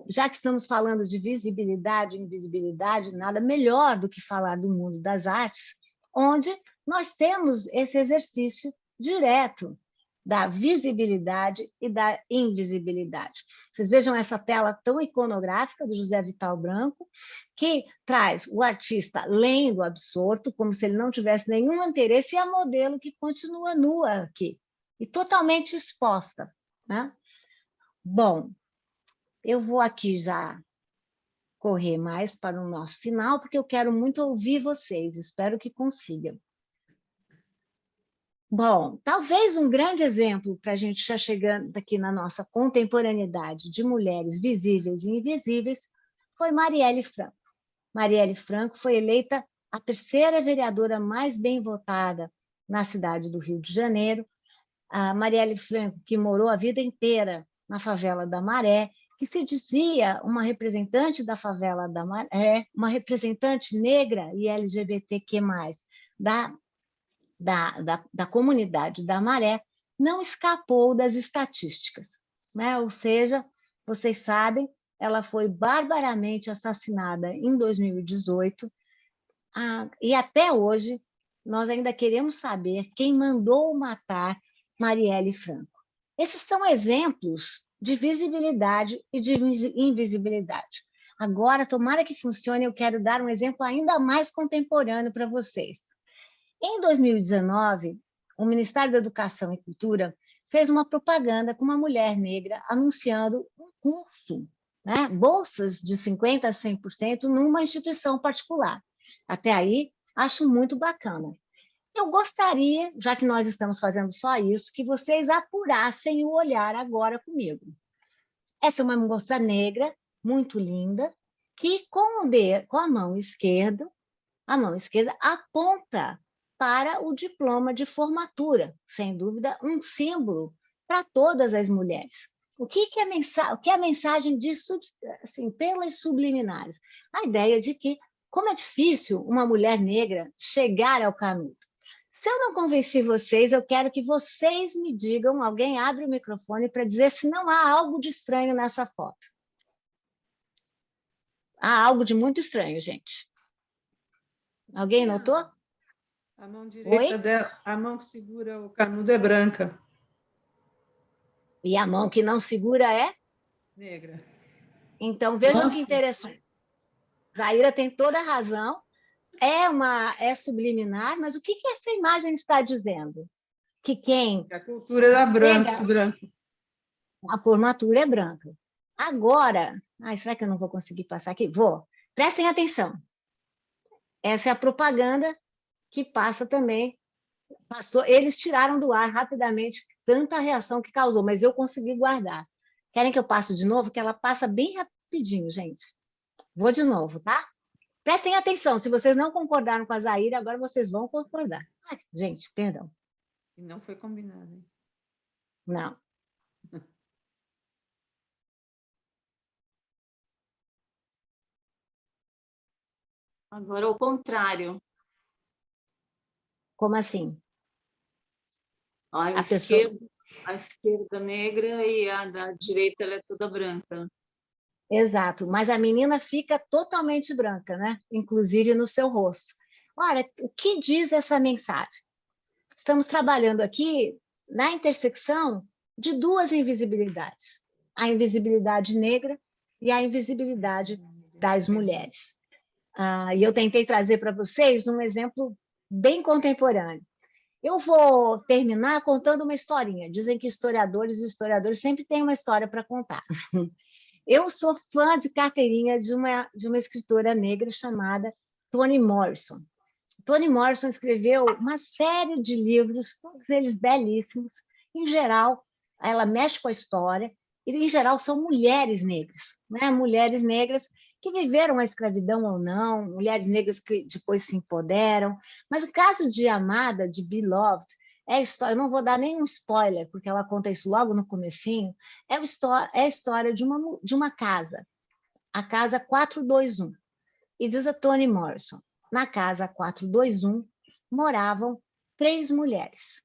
já que estamos falando de visibilidade e invisibilidade, nada melhor do que falar do mundo das artes, onde nós temos esse exercício direto da visibilidade e da invisibilidade. Vocês vejam essa tela tão iconográfica do José Vital Branco, que traz o artista lendo, absorto, como se ele não tivesse nenhum interesse, e a modelo que continua nua aqui, e totalmente exposta, né? Bom, eu vou aqui já correr mais para o nosso final, porque eu quero muito ouvir vocês, espero que consiga. Bom, talvez um grande exemplo para a gente já chegando aqui na nossa contemporaneidade de mulheres visíveis e invisíveis foi Marielle Franco. Marielle Franco foi eleita a terceira vereadora mais bem votada na cidade do Rio de Janeiro. A Marielle Franco, que morou a vida inteira na favela da Maré, que se dizia uma representante da favela da Maré, uma representante negra e LGBTQ+, da comunidade da Maré, não escapou das estatísticas, né? Ou seja, vocês sabem, ela foi barbaramente assassinada em 2018, e até hoje nós ainda queremos saber quem mandou matar Marielle Franco. Esses são exemplos de visibilidade e de invisibilidade. Agora, tomara que funcione, eu quero dar um exemplo ainda mais contemporâneo para vocês. Em 2019, o Ministério da Educação e Cultura fez uma propaganda com uma mulher negra anunciando um curso, né? Bolsas de 50% a 100% numa instituição particular. Até aí, acho muito bacana. Eu gostaria, já que nós estamos fazendo só isso, que vocês apurassem o olhar agora comigo. Essa é uma moça negra, muito linda, que com a mão esquerda aponta para o diploma de formatura, sem dúvida, um símbolo para todas as mulheres. O que é a mensagem diz assim, pelas subliminares? A ideia de que, como é difícil uma mulher negra chegar ao canudo. Se eu não convenci vocês, eu quero que vocês me digam, alguém abre o microfone para dizer se não há algo de estranho nessa foto. Há algo de muito estranho, gente. Alguém notou? A mão direita Oi? dela, a mão que segura o canudo é branca. E a mão que não segura é? Negra. Então, vejam que interessante. Zaira tem toda a razão. É subliminar, mas o que essa imagem está dizendo? Que quem... A cultura era branca. A formatura é branca. Agora... será que eu não vou conseguir passar aqui? Vou. Prestem atenção. Essa é a propaganda que passa também. Eles tiraram do ar rapidamente tanta reação que causou, mas eu consegui guardar. Querem que eu passe de novo? Que ela passa bem rapidinho, gente. Vou de novo, tá? Prestem atenção, se vocês não concordaram com a Zaira, agora vocês vão concordar. Gente, perdão. E não foi combinado, hein? Não. Agora, o contrário. Como assim? A esquerda negra e a da direita ela é toda branca. Exato, mas a menina fica totalmente branca, né? Inclusive no seu rosto. Olha, o que diz essa mensagem? Estamos trabalhando aqui na intersecção de duas invisibilidades. A invisibilidade negra e a invisibilidade das mulheres. E eu tentei trazer para vocês um exemplo bem contemporâneo. Eu vou terminar contando uma historinha. Dizem que historiadores sempre têm uma história para contar. Eu sou fã de carteirinha de uma escritora negra chamada Toni Morrison. Toni Morrison escreveu uma série de livros, todos eles belíssimos. Em geral, ela mexe com a história, e, em geral, são mulheres negras, né? Mulheres negras que viveram a escravidão ou não, mulheres negras que depois se empoderam. Mas o caso de Amada, de Beloved, É a história, eu não vou dar nenhum spoiler, porque ela conta isso logo no comecinho, é a história de uma casa, a casa 421. E diz a Toni Morrison, na casa 421 moravam 3 mulheres.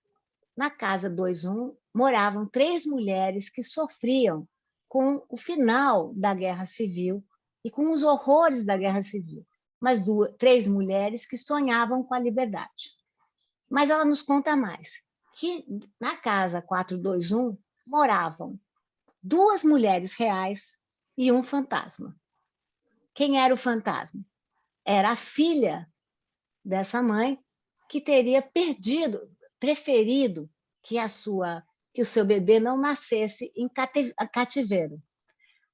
Na casa 21 moravam 3 mulheres que sofriam com o final da Guerra Civil e com os horrores da Guerra Civil, mas 3 mulheres que sonhavam com a liberdade. Mas ela nos conta mais, que na casa 421 moravam 2 mulheres reais e um fantasma. Quem era o fantasma? Era a filha dessa mãe que teria preferido que o seu bebê não nascesse em cativeiro.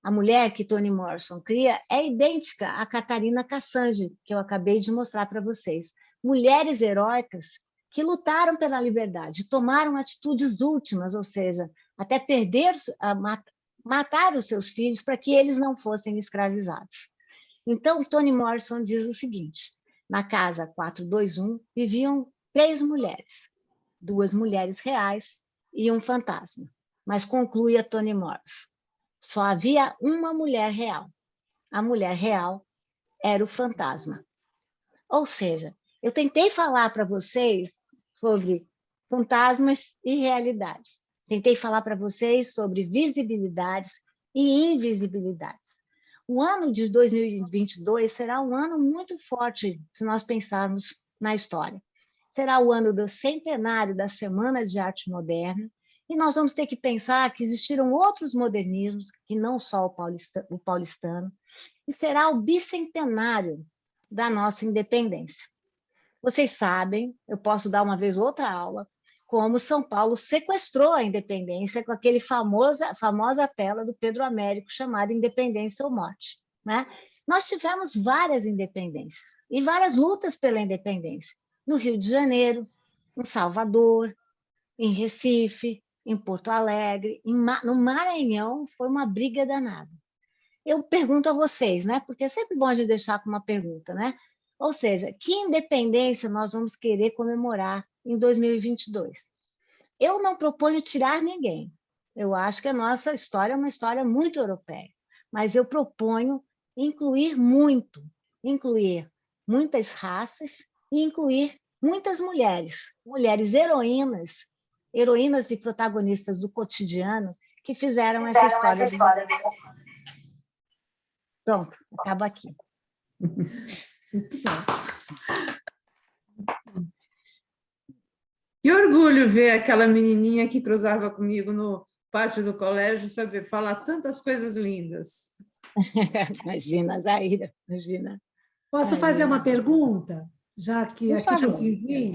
A mulher que Toni Morrison cria é idêntica à Catarina Cassange, que eu acabei de mostrar para vocês. Mulheres heróicas que lutaram pela liberdade, tomaram atitudes últimas, ou seja, até matar os seus filhos para que eles não fossem escravizados. Então, Toni Morrison diz o seguinte, na casa 421 viviam 3 mulheres, 2 mulheres reais e um fantasma. Mas conclui a Toni Morrison, só havia uma mulher real. A mulher real era o fantasma. Ou seja, eu tentei falar para vocês sobre fantasmas e realidades. Tentei falar para vocês sobre visibilidades e invisibilidades. O ano de 2022 será um ano muito forte, se nós pensarmos na história. Será o ano do centenário da Semana de Arte Moderna, e nós vamos ter que pensar que existiram outros modernismos, que não só o paulistano, e será o bicentenário da nossa independência. Vocês sabem, eu posso dar uma vez outra aula, como São Paulo sequestrou a independência com aquele famosa tela do Pedro Américo chamada Independência ou Morte, né? Nós tivemos várias independências e várias lutas pela independência. No Rio de Janeiro, em Salvador, em Recife, em Porto Alegre, no Maranhão, foi uma briga danada. Eu pergunto a vocês, né? Porque é sempre bom a gente deixar com uma pergunta, né? Ou seja, que independência nós vamos querer comemorar em 2022? Eu não proponho tirar ninguém. Eu acho que a nossa história é uma história muito europeia, mas eu proponho incluir muitas raças e incluir muitas mulheres, mulheres heroínas e protagonistas do cotidiano que fizeram essa história. Pronto, acaba aqui. Muito bom. Que orgulho ver aquela menininha que cruzava comigo no pátio do colégio, saber falar tantas coisas lindas. Imagina, Zaira, imagina. Posso fazer uma pergunta? Já que Por aqui no favor. vizinho,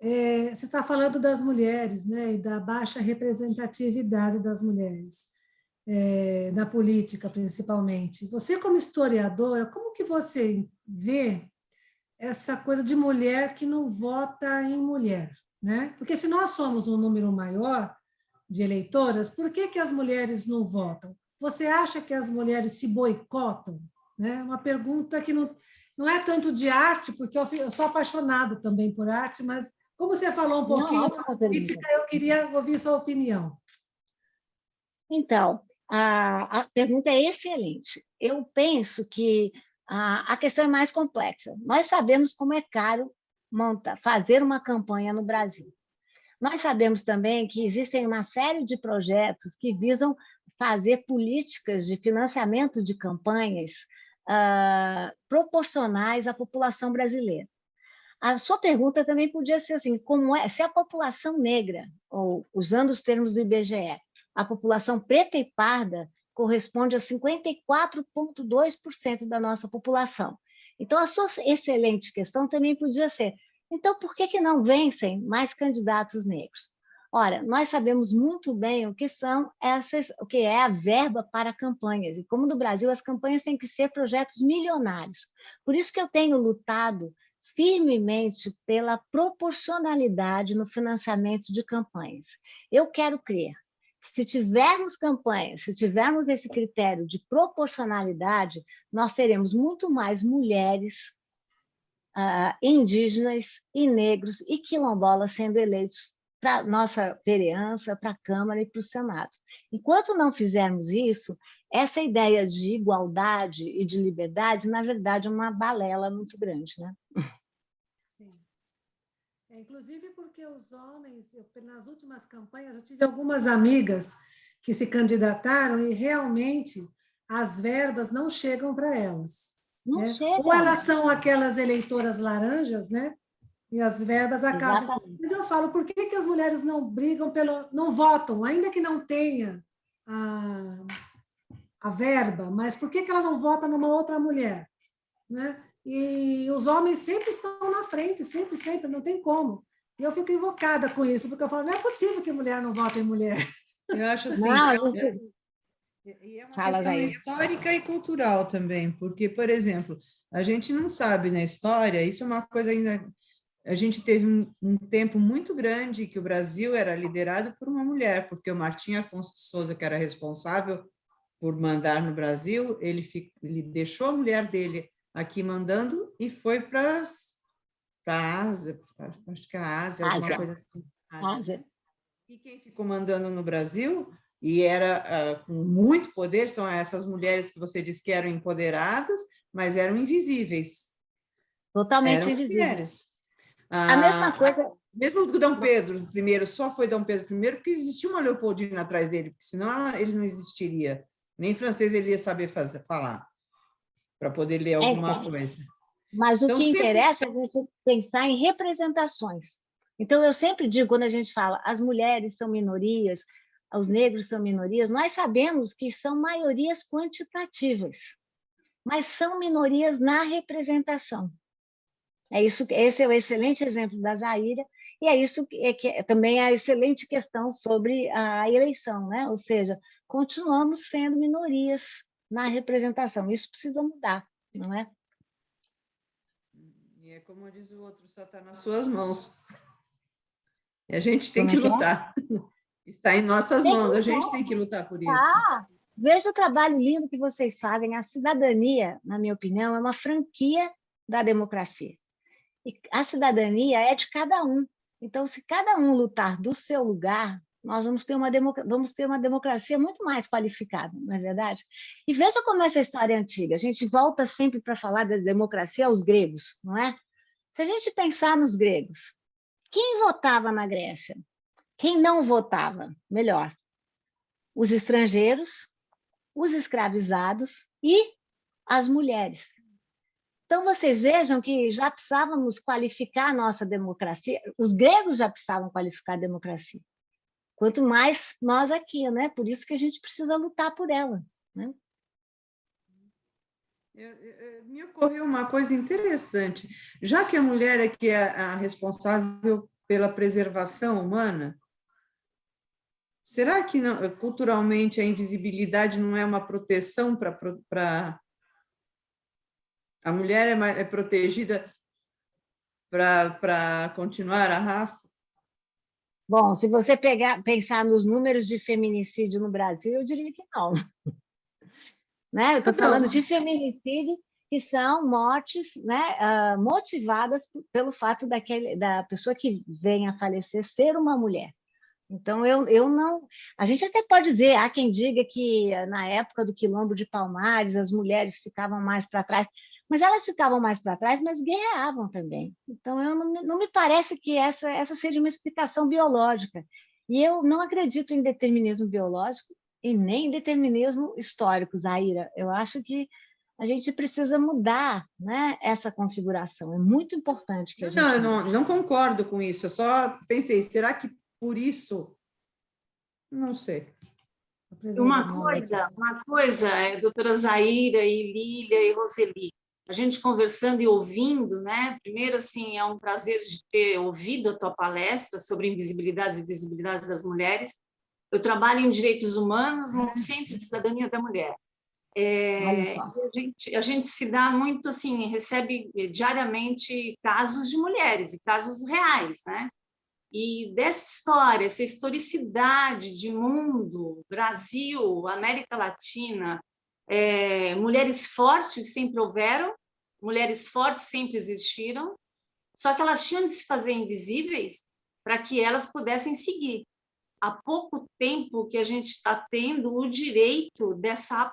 você está falando das mulheres, né, e da baixa representatividade das mulheres, na política, principalmente. Você, como historiadora, como que você vê essa coisa de mulher que não vota em mulher, né? Porque se nós somos um número maior de eleitoras, por que as mulheres não votam? Você acha que as mulheres se boicotam? Né? Uma pergunta que não é tanto de arte, porque eu sou apaixonada também por arte, mas como você falou um pouquinho de política, eu queria ouvir sua opinião. Então, a pergunta é excelente. Eu penso que a questão é mais complexa. Nós sabemos como é caro fazer uma campanha no Brasil. Nós sabemos também que existem uma série de projetos que visam fazer políticas de financiamento de campanhas proporcionais à população brasileira. A sua pergunta também podia ser assim, se a população negra, ou usando os termos do IBGE, a população preta e parda corresponde a 54,2% da nossa população. Então, a sua excelente questão também podia ser, então, por que não vencem mais candidatos negros? Ora, nós sabemos muito bem o que é a verba para campanhas, e como no Brasil as campanhas têm que ser projetos milionários. Por isso que eu tenho lutado firmemente pela proporcionalidade no financiamento de campanhas. Eu quero crer que se tivermos campanhas, se tivermos esse critério de proporcionalidade, nós teremos muito mais mulheres, indígenas e negros e quilombolas sendo eleitos para nossa vereança, para a Câmara e para o Senado. Enquanto não fizermos isso, essa ideia de igualdade e de liberdade, na verdade, é uma balela muito grande, né? Sim. Inclusive porque os homens, nas últimas campanhas, eu tive algumas amigas que se candidataram e realmente as verbas não chegam para elas. Não Né? chega. Ou elas são aquelas eleitoras laranjas, né? E as verbas acabam. Exatamente. Mas eu falo, por que as mulheres não brigam não votam, ainda que não tenha a verba, mas por que ela não vota numa outra mulher? Né? E os homens sempre estão na frente, sempre, sempre, não tem como. E eu fico invocada com isso, porque eu falo, não é possível que mulher não vote em mulher. Eu acho assim, Não, e é uma fala, questão Jair. histórica e cultural também, porque, por exemplo, a gente não sabe na história, isso é uma coisa ainda. A gente teve um tempo muito grande que o Brasil era liderado por uma mulher, porque o Martim Afonso de Souza, que era responsável por mandar no Brasil, ele deixou a mulher dele aqui mandando e foi para a Ásia, acho que era a Ásia, alguma coisa assim. Ásia. E quem ficou mandando no Brasil, e era com muito poder, são essas mulheres que você disse que eram empoderadas, mas eram invisíveis. Totalmente eram invisíveis. Mulheres. A mesma coisa. Mesmo do Dom Pedro I, só foi Dom Pedro I porque existia uma Leopoldina atrás dele, porque senão ele não existiria. Nem francês ele ia saber falar, para poder ler alguma coisa. Mas o que interessa é a gente pensar em representações. Então, eu sempre digo, quando a gente fala as mulheres são minorias, os negros são minorias, nós sabemos que são maiorias quantitativas, mas são minorias na representação. Esse é o excelente exemplo da Zaira, e é isso que também é a excelente questão sobre a eleição, né? Ou seja, continuamos sendo minorias na representação. Isso precisa mudar, não é? E é como diz o outro, só está nas suas mãos. E a gente tem que lutar. Está em nossas mãos, a gente tem que lutar por isso. Veja o trabalho lindo que vocês fazem. A cidadania, na minha opinião, é uma franquia da democracia. E a cidadania é de cada um. Então, se cada um lutar do seu lugar, nós vamos ter uma democracia muito mais qualificada, não é verdade? E veja como essa história é antiga. A gente volta sempre para falar da democracia aos gregos, não é? Se a gente pensar nos gregos, quem votava na Grécia? Quem não votava? Melhor. Os estrangeiros, os escravizados e as mulheres. Então, vocês vejam que já precisávamos qualificar a nossa democracia, os gregos já precisavam qualificar a democracia, quanto mais nós aqui, né? Por isso que a gente precisa lutar por ela, né? Me ocorreu uma coisa interessante, já que a mulher é que é a responsável pela preservação humana, será que não, culturalmente a invisibilidade não é uma proteção para a mulher é protegida para continuar a raça? Bom, se você pensar nos números de feminicídio no Brasil, eu diria que não. Né? Eu estou falando de feminicídio que são mortes, né, motivadas pelo fato da pessoa que vem a falecer ser uma mulher. Então, eu não... A gente até pode dizer, há quem diga que na época do Quilombo de Palmares as mulheres ficavam mais para trás, mas elas ficavam mais para trás, mas guerreavam também. Então, não me parece que essa seja uma explicação biológica. E eu não acredito em determinismo biológico e nem em determinismo histórico, Zaira. Eu acho que a gente precisa mudar, né, essa configuração. É muito importante que a gente... Não concordo com isso. Eu só pensei, será que por isso? Não sei. Uma coisa, doutora Zaira e Lília e Roseli, a gente conversando e ouvindo, né? Primeiro, assim, é um prazer de ter ouvido a tua palestra sobre invisibilidades e visibilidades das mulheres. Eu trabalho em direitos humanos no Centro de Cidadania da Mulher. A gente se dá muito, assim, recebe diariamente casos de mulheres, e casos reais, né? E dessa história, essa historicidade de mundo, Brasil, América Latina, mulheres fortes sempre houveram, mulheres fortes sempre existiram, só que elas tinham de se fazer invisíveis para que elas pudessem seguir. Há pouco tempo que a gente está tendo o direito dessa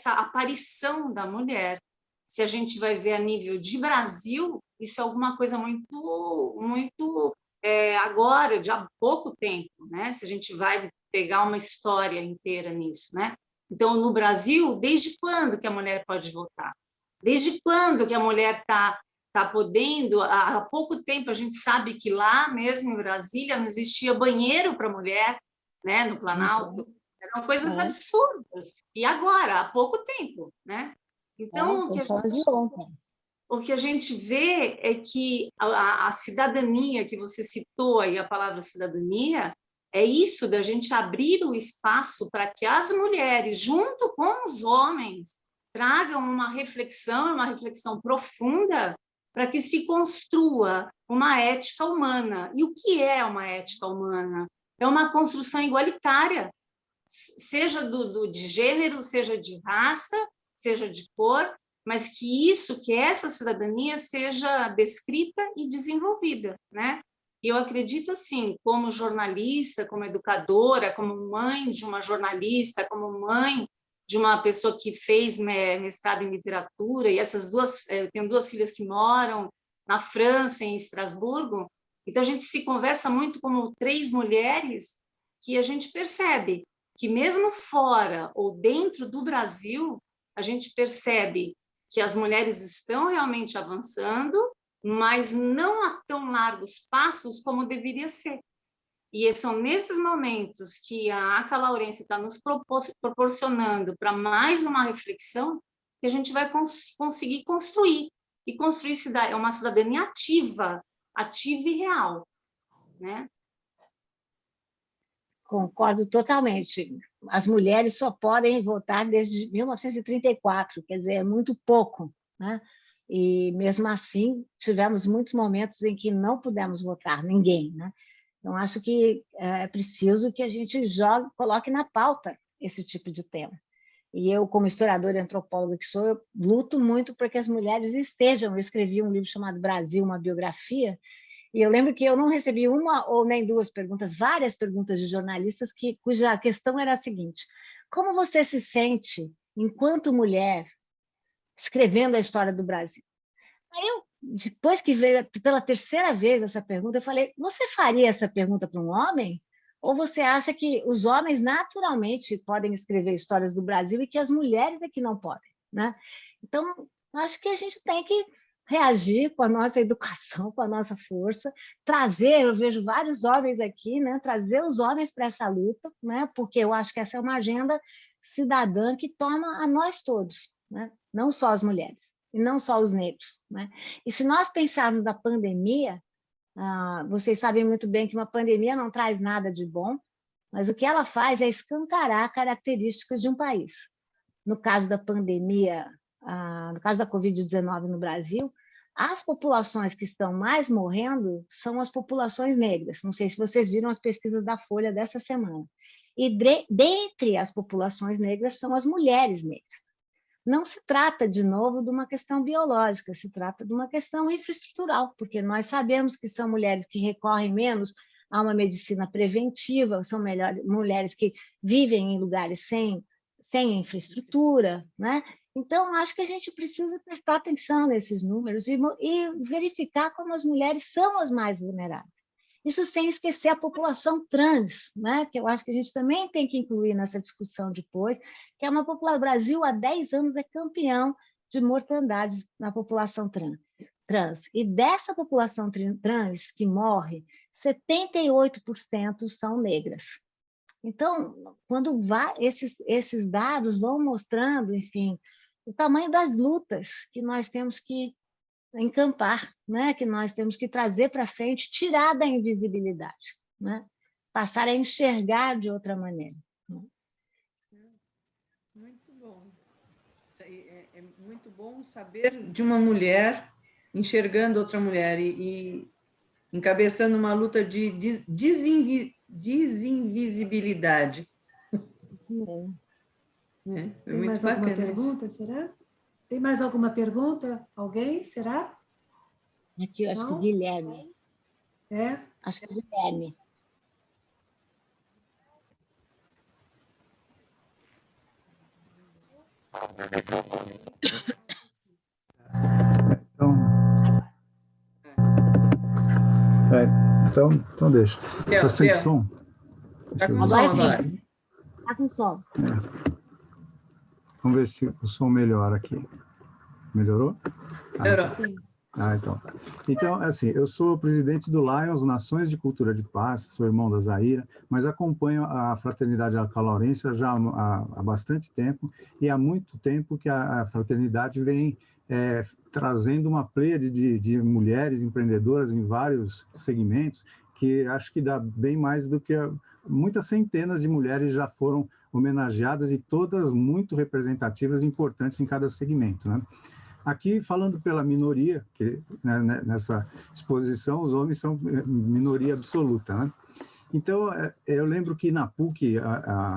aparição da mulher. Se a gente vai ver a nível de Brasil, isso é alguma coisa muito agora, de há pouco tempo, né? Se a gente vai pegar uma história inteira nisso, né? Então, no Brasil, desde quando que a mulher pode votar? Desde quando que a mulher está podendo? Há pouco tempo a gente sabe que lá mesmo em Brasília não existia banheiro para mulher, né? No Planalto. Eram coisas absurdas. E agora, há pouco tempo, né? Então, o que a gente vê é que a cidadania que você citou aí, a palavra cidadania, é isso da gente abrir o espaço para que as mulheres, junto com os homens, tragam uma reflexão profunda para que se construa uma ética humana. E o que é uma ética humana? É uma construção igualitária, seja de gênero, seja de raça, seja de cor, mas que essa cidadania seja descrita e desenvolvida, né? E eu acredito, assim, como jornalista, como educadora, como mãe de uma jornalista, como mãe de uma pessoa que fez mestrado em literatura, e eu tenho 2 filhas que moram na França, em Estrasburgo, então a gente se conversa muito como 3 mulheres que a gente percebe que mesmo fora ou dentro do Brasil, a gente percebe que as mulheres estão realmente avançando, mas não a tão largos passos como deveria ser. E são nesses momentos que a Aca Laurence está nos proporcionando para mais uma reflexão que a gente vai conseguir construir. E construir uma cidadania ativa e real, né? Concordo totalmente. As mulheres só podem votar desde 1934, quer dizer, é muito pouco, né? E, mesmo assim, tivemos muitos momentos em que não pudemos votar, ninguém, né? Então, acho que é preciso que a gente coloque na pauta esse tipo de tema. E eu, como historiadora e antropóloga que sou, eu luto muito para que as mulheres estejam. Eu escrevi um livro chamado Brasil, uma biografia, e eu lembro que eu não recebi uma ou nem 2 perguntas, várias perguntas de jornalistas cuja questão era a seguinte: como você se sente, enquanto mulher, escrevendo a história do Brasil? Aí eu, depois que veio pela 3ª vez essa pergunta, eu falei: você faria essa pergunta para um homem? Ou você acha que os homens naturalmente podem escrever histórias do Brasil e que as mulheres é que não podem, né? Então, acho que a gente tem que reagir com a nossa educação, com a nossa força, trazer, eu vejo vários homens aqui, né? Trazer os homens para essa luta, né? Porque eu acho que essa é uma agenda cidadã que toma a nós todos, né? Não só as mulheres, e não só os negros, né? E se nós pensarmos na pandemia, vocês sabem muito bem que uma pandemia não traz nada de bom, mas o que ela faz é escancarar características de um país. No caso da pandemia, no caso da Covid-19 no Brasil, as populações que estão mais morrendo são as populações negras. Não sei se vocês viram as pesquisas da Folha dessa semana. E dentre as populações negras são as mulheres negras. Não se trata, de novo, de uma questão biológica, se trata de uma questão infraestrutural, porque nós sabemos que são mulheres que recorrem menos a uma medicina preventiva, são mulheres que vivem em lugares sem infraestrutura, né? Então, acho que a gente precisa prestar atenção nesses números e verificar como as mulheres são as mais vulneráveis. Isso sem esquecer a população trans, né? Que eu acho que a gente também tem que incluir nessa discussão depois, que é uma população. O Brasil, há 10 anos, é campeão de mortandade na população trans. E dessa população trans que morre, 78% são negras. Então, quando esses dados vão mostrando, enfim, o tamanho das lutas que nós temos que encampar, né? Que nós temos que trazer para frente, tirar da invisibilidade, né? Passar a enxergar de outra maneira. Né? Muito bom. É muito bom saber de uma mulher enxergando outra mulher e encabeçando uma luta de desinvisibilidade. Tem mais alguma pergunta, será? Tem mais alguma pergunta? Alguém, será? Aqui, eu acho que o Guilherme. Acho que é Guilherme. Então deixa. Está sem som? Está com som agora. Está com som. Vamos ver se o som melhora aqui. Melhorou? Melhorou. Sim. Então tá. Então, assim, eu sou presidente do Lions, Nações de Cultura de Paz, sou irmão da Zaira, mas acompanho a Fraternidade Alcalorense já há bastante tempo, e há muito tempo que a Fraternidade vem trazendo uma pleiade de mulheres empreendedoras em vários segmentos, que acho que dá bem mais do que muitas centenas de mulheres já foram homenageadas, e todas muito representativas e importantes em cada segmento, né? Aqui, falando pela minoria, que nessa exposição os homens são minoria absoluta, né? Então, eu lembro que na PUC,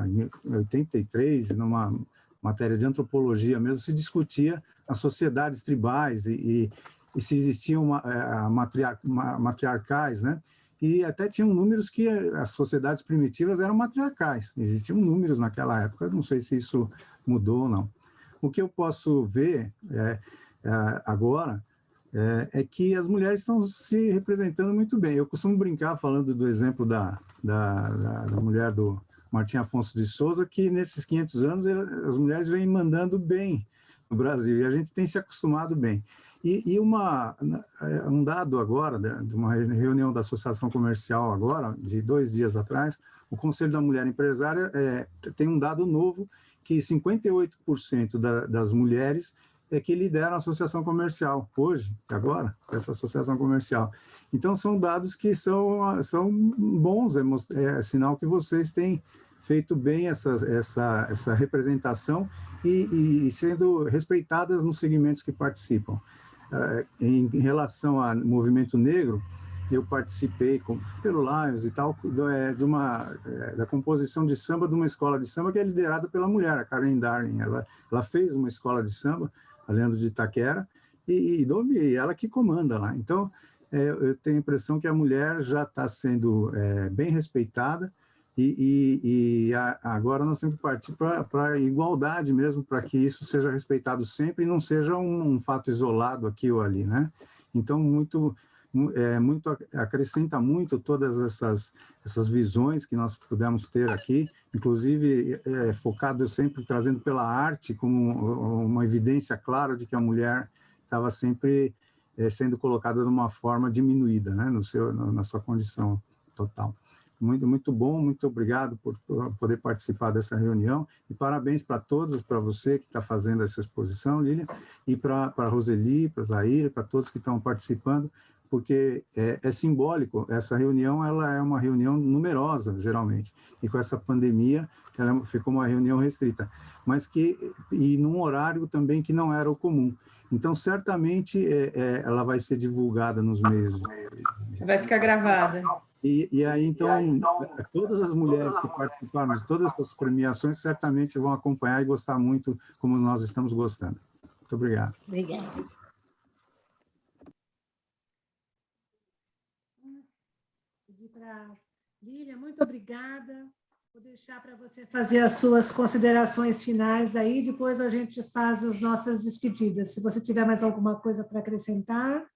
em 83, numa matéria de antropologia mesmo, se discutia as sociedades tribais e se existiam matriarcais, né? E até tinham números que as sociedades primitivas eram matriarcais. Existiam números naquela época, não sei se isso mudou ou não. O que eu posso ver agora é que as mulheres estão se representando muito bem. Eu costumo brincar falando do exemplo da mulher do Martim Afonso de Souza, que nesses 500 anos as mulheres vêm mandando bem no Brasil, e a gente tem se acostumado bem. E um dado agora, de uma reunião da Associação Comercial agora, de 2 dias atrás, o Conselho da Mulher Empresária tem um dado novo, que 58% das mulheres que lideram a associação comercial, hoje, agora, essa associação comercial. Então, são dados que são bons, é sinal que vocês têm feito bem essa representação e sendo respeitadas nos segmentos que participam. Em relação ao movimento negro, eu participei pelo Lions e tal, da composição de samba de uma escola de samba que é liderada pela mulher, a Karen Darling. Ela fez uma escola de samba, a Leandro de Itaquera, e ela que comanda lá. Então, eu tenho a impressão que a mulher já está sendo bem respeitada, e agora nós temos que partir para a igualdade mesmo, para que isso seja respeitado sempre e não seja um fato isolado aqui ou ali, né? Então, acrescenta muito todas essas visões que nós pudemos ter aqui, inclusive focado sempre trazendo pela arte como uma evidência clara de que a mulher estava sempre sendo colocada de uma forma diminuída, né, na sua condição total. Muito, muito bom, muito obrigado por poder participar dessa reunião, e parabéns para todos, para você que está fazendo essa exposição, Lília, e para a Roseli, para a Zaira, para todos que estão participando, porque é simbólico. Essa reunião ela é uma reunião numerosa, geralmente, e com essa pandemia ela ficou uma reunião restrita, mas e num horário também que não era o comum. Então, certamente, ela vai ser divulgada nos meios. Vai ficar gravada. E aí, então, todas as mulheres que participaram de todas essas premiações certamente vão acompanhar e gostar muito, como nós estamos gostando. Muito obrigado. Obrigada. Pedir para Lília, muito obrigada. Vou deixar para você fazer as suas considerações finais aí, depois a gente faz as nossas despedidas. Se você tiver mais alguma coisa para acrescentar.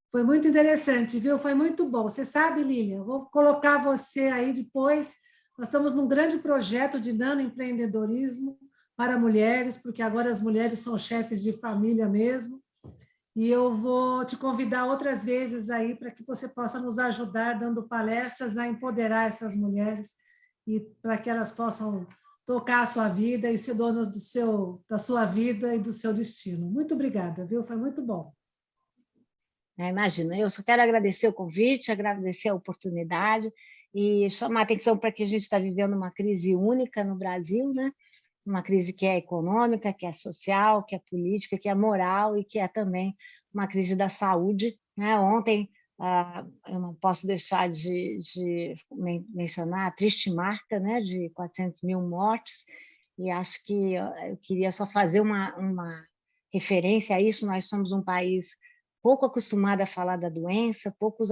Foi muito interessante, viu? Foi muito bom. Você sabe, Lília, vou colocar você aí depois. Nós estamos num grande projeto de nanoempreendedorismo para mulheres, porque agora as mulheres são chefes de família mesmo. E eu vou te convidar outras vezes aí para que você possa nos ajudar dando palestras a empoderar essas mulheres e para que elas possam tocar a sua vida e ser donas da sua vida e do seu destino. Muito obrigada, viu? Foi muito bom. Imagina, eu só quero agradecer o convite, agradecer a oportunidade e chamar a atenção para que a gente está vivendo uma crise única no Brasil, né? Uma crise que é econômica, que é social, que é política, que é moral e que é também uma crise da saúde, né? Ontem, eu não posso deixar de mencionar a triste marca, né, de 400 mil mortes, e acho que eu queria só fazer uma referência a isso. Nós somos um país pouco acostumada a falar da doença, pouco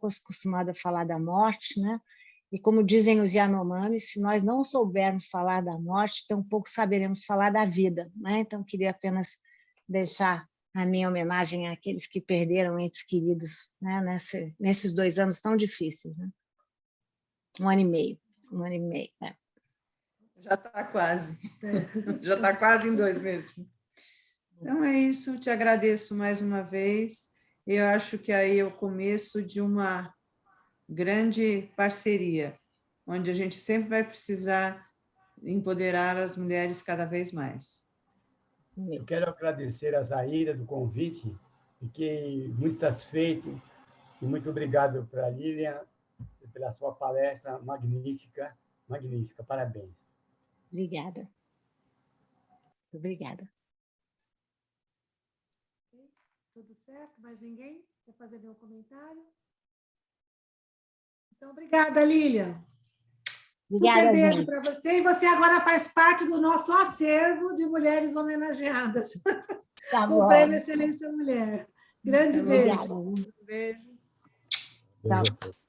acostumada a falar da morte, né? E como dizem os Yanomamis, se nós não soubermos falar da morte, tampouco saberemos falar da vida, né? Então, queria apenas deixar a minha homenagem àqueles que perderam entes queridos, né? Nesses 2 anos tão difíceis, né? 1 ano e meio, né? Já está quase. Já está quase em 2 meses. Então é isso, te agradeço mais uma vez. Eu acho que aí é o começo de uma grande parceria, onde a gente sempre vai precisar empoderar as mulheres cada vez mais. Eu quero agradecer a Zaira do convite, fiquei muito satisfeito e muito obrigado para a Lilian pela sua palestra magnífica, magnífica, parabéns. Obrigada. Obrigada. Tudo certo? Mais ninguém quer fazer nenhum comentário? Então, obrigada, Lilian. Obrigada, Super beijo gente. para você. E você agora faz parte do nosso acervo de mulheres homenageadas. Tá com o bom. Prêmio Excelência Mulher. Grande beijo. Obrigada. Beijo. Tchau.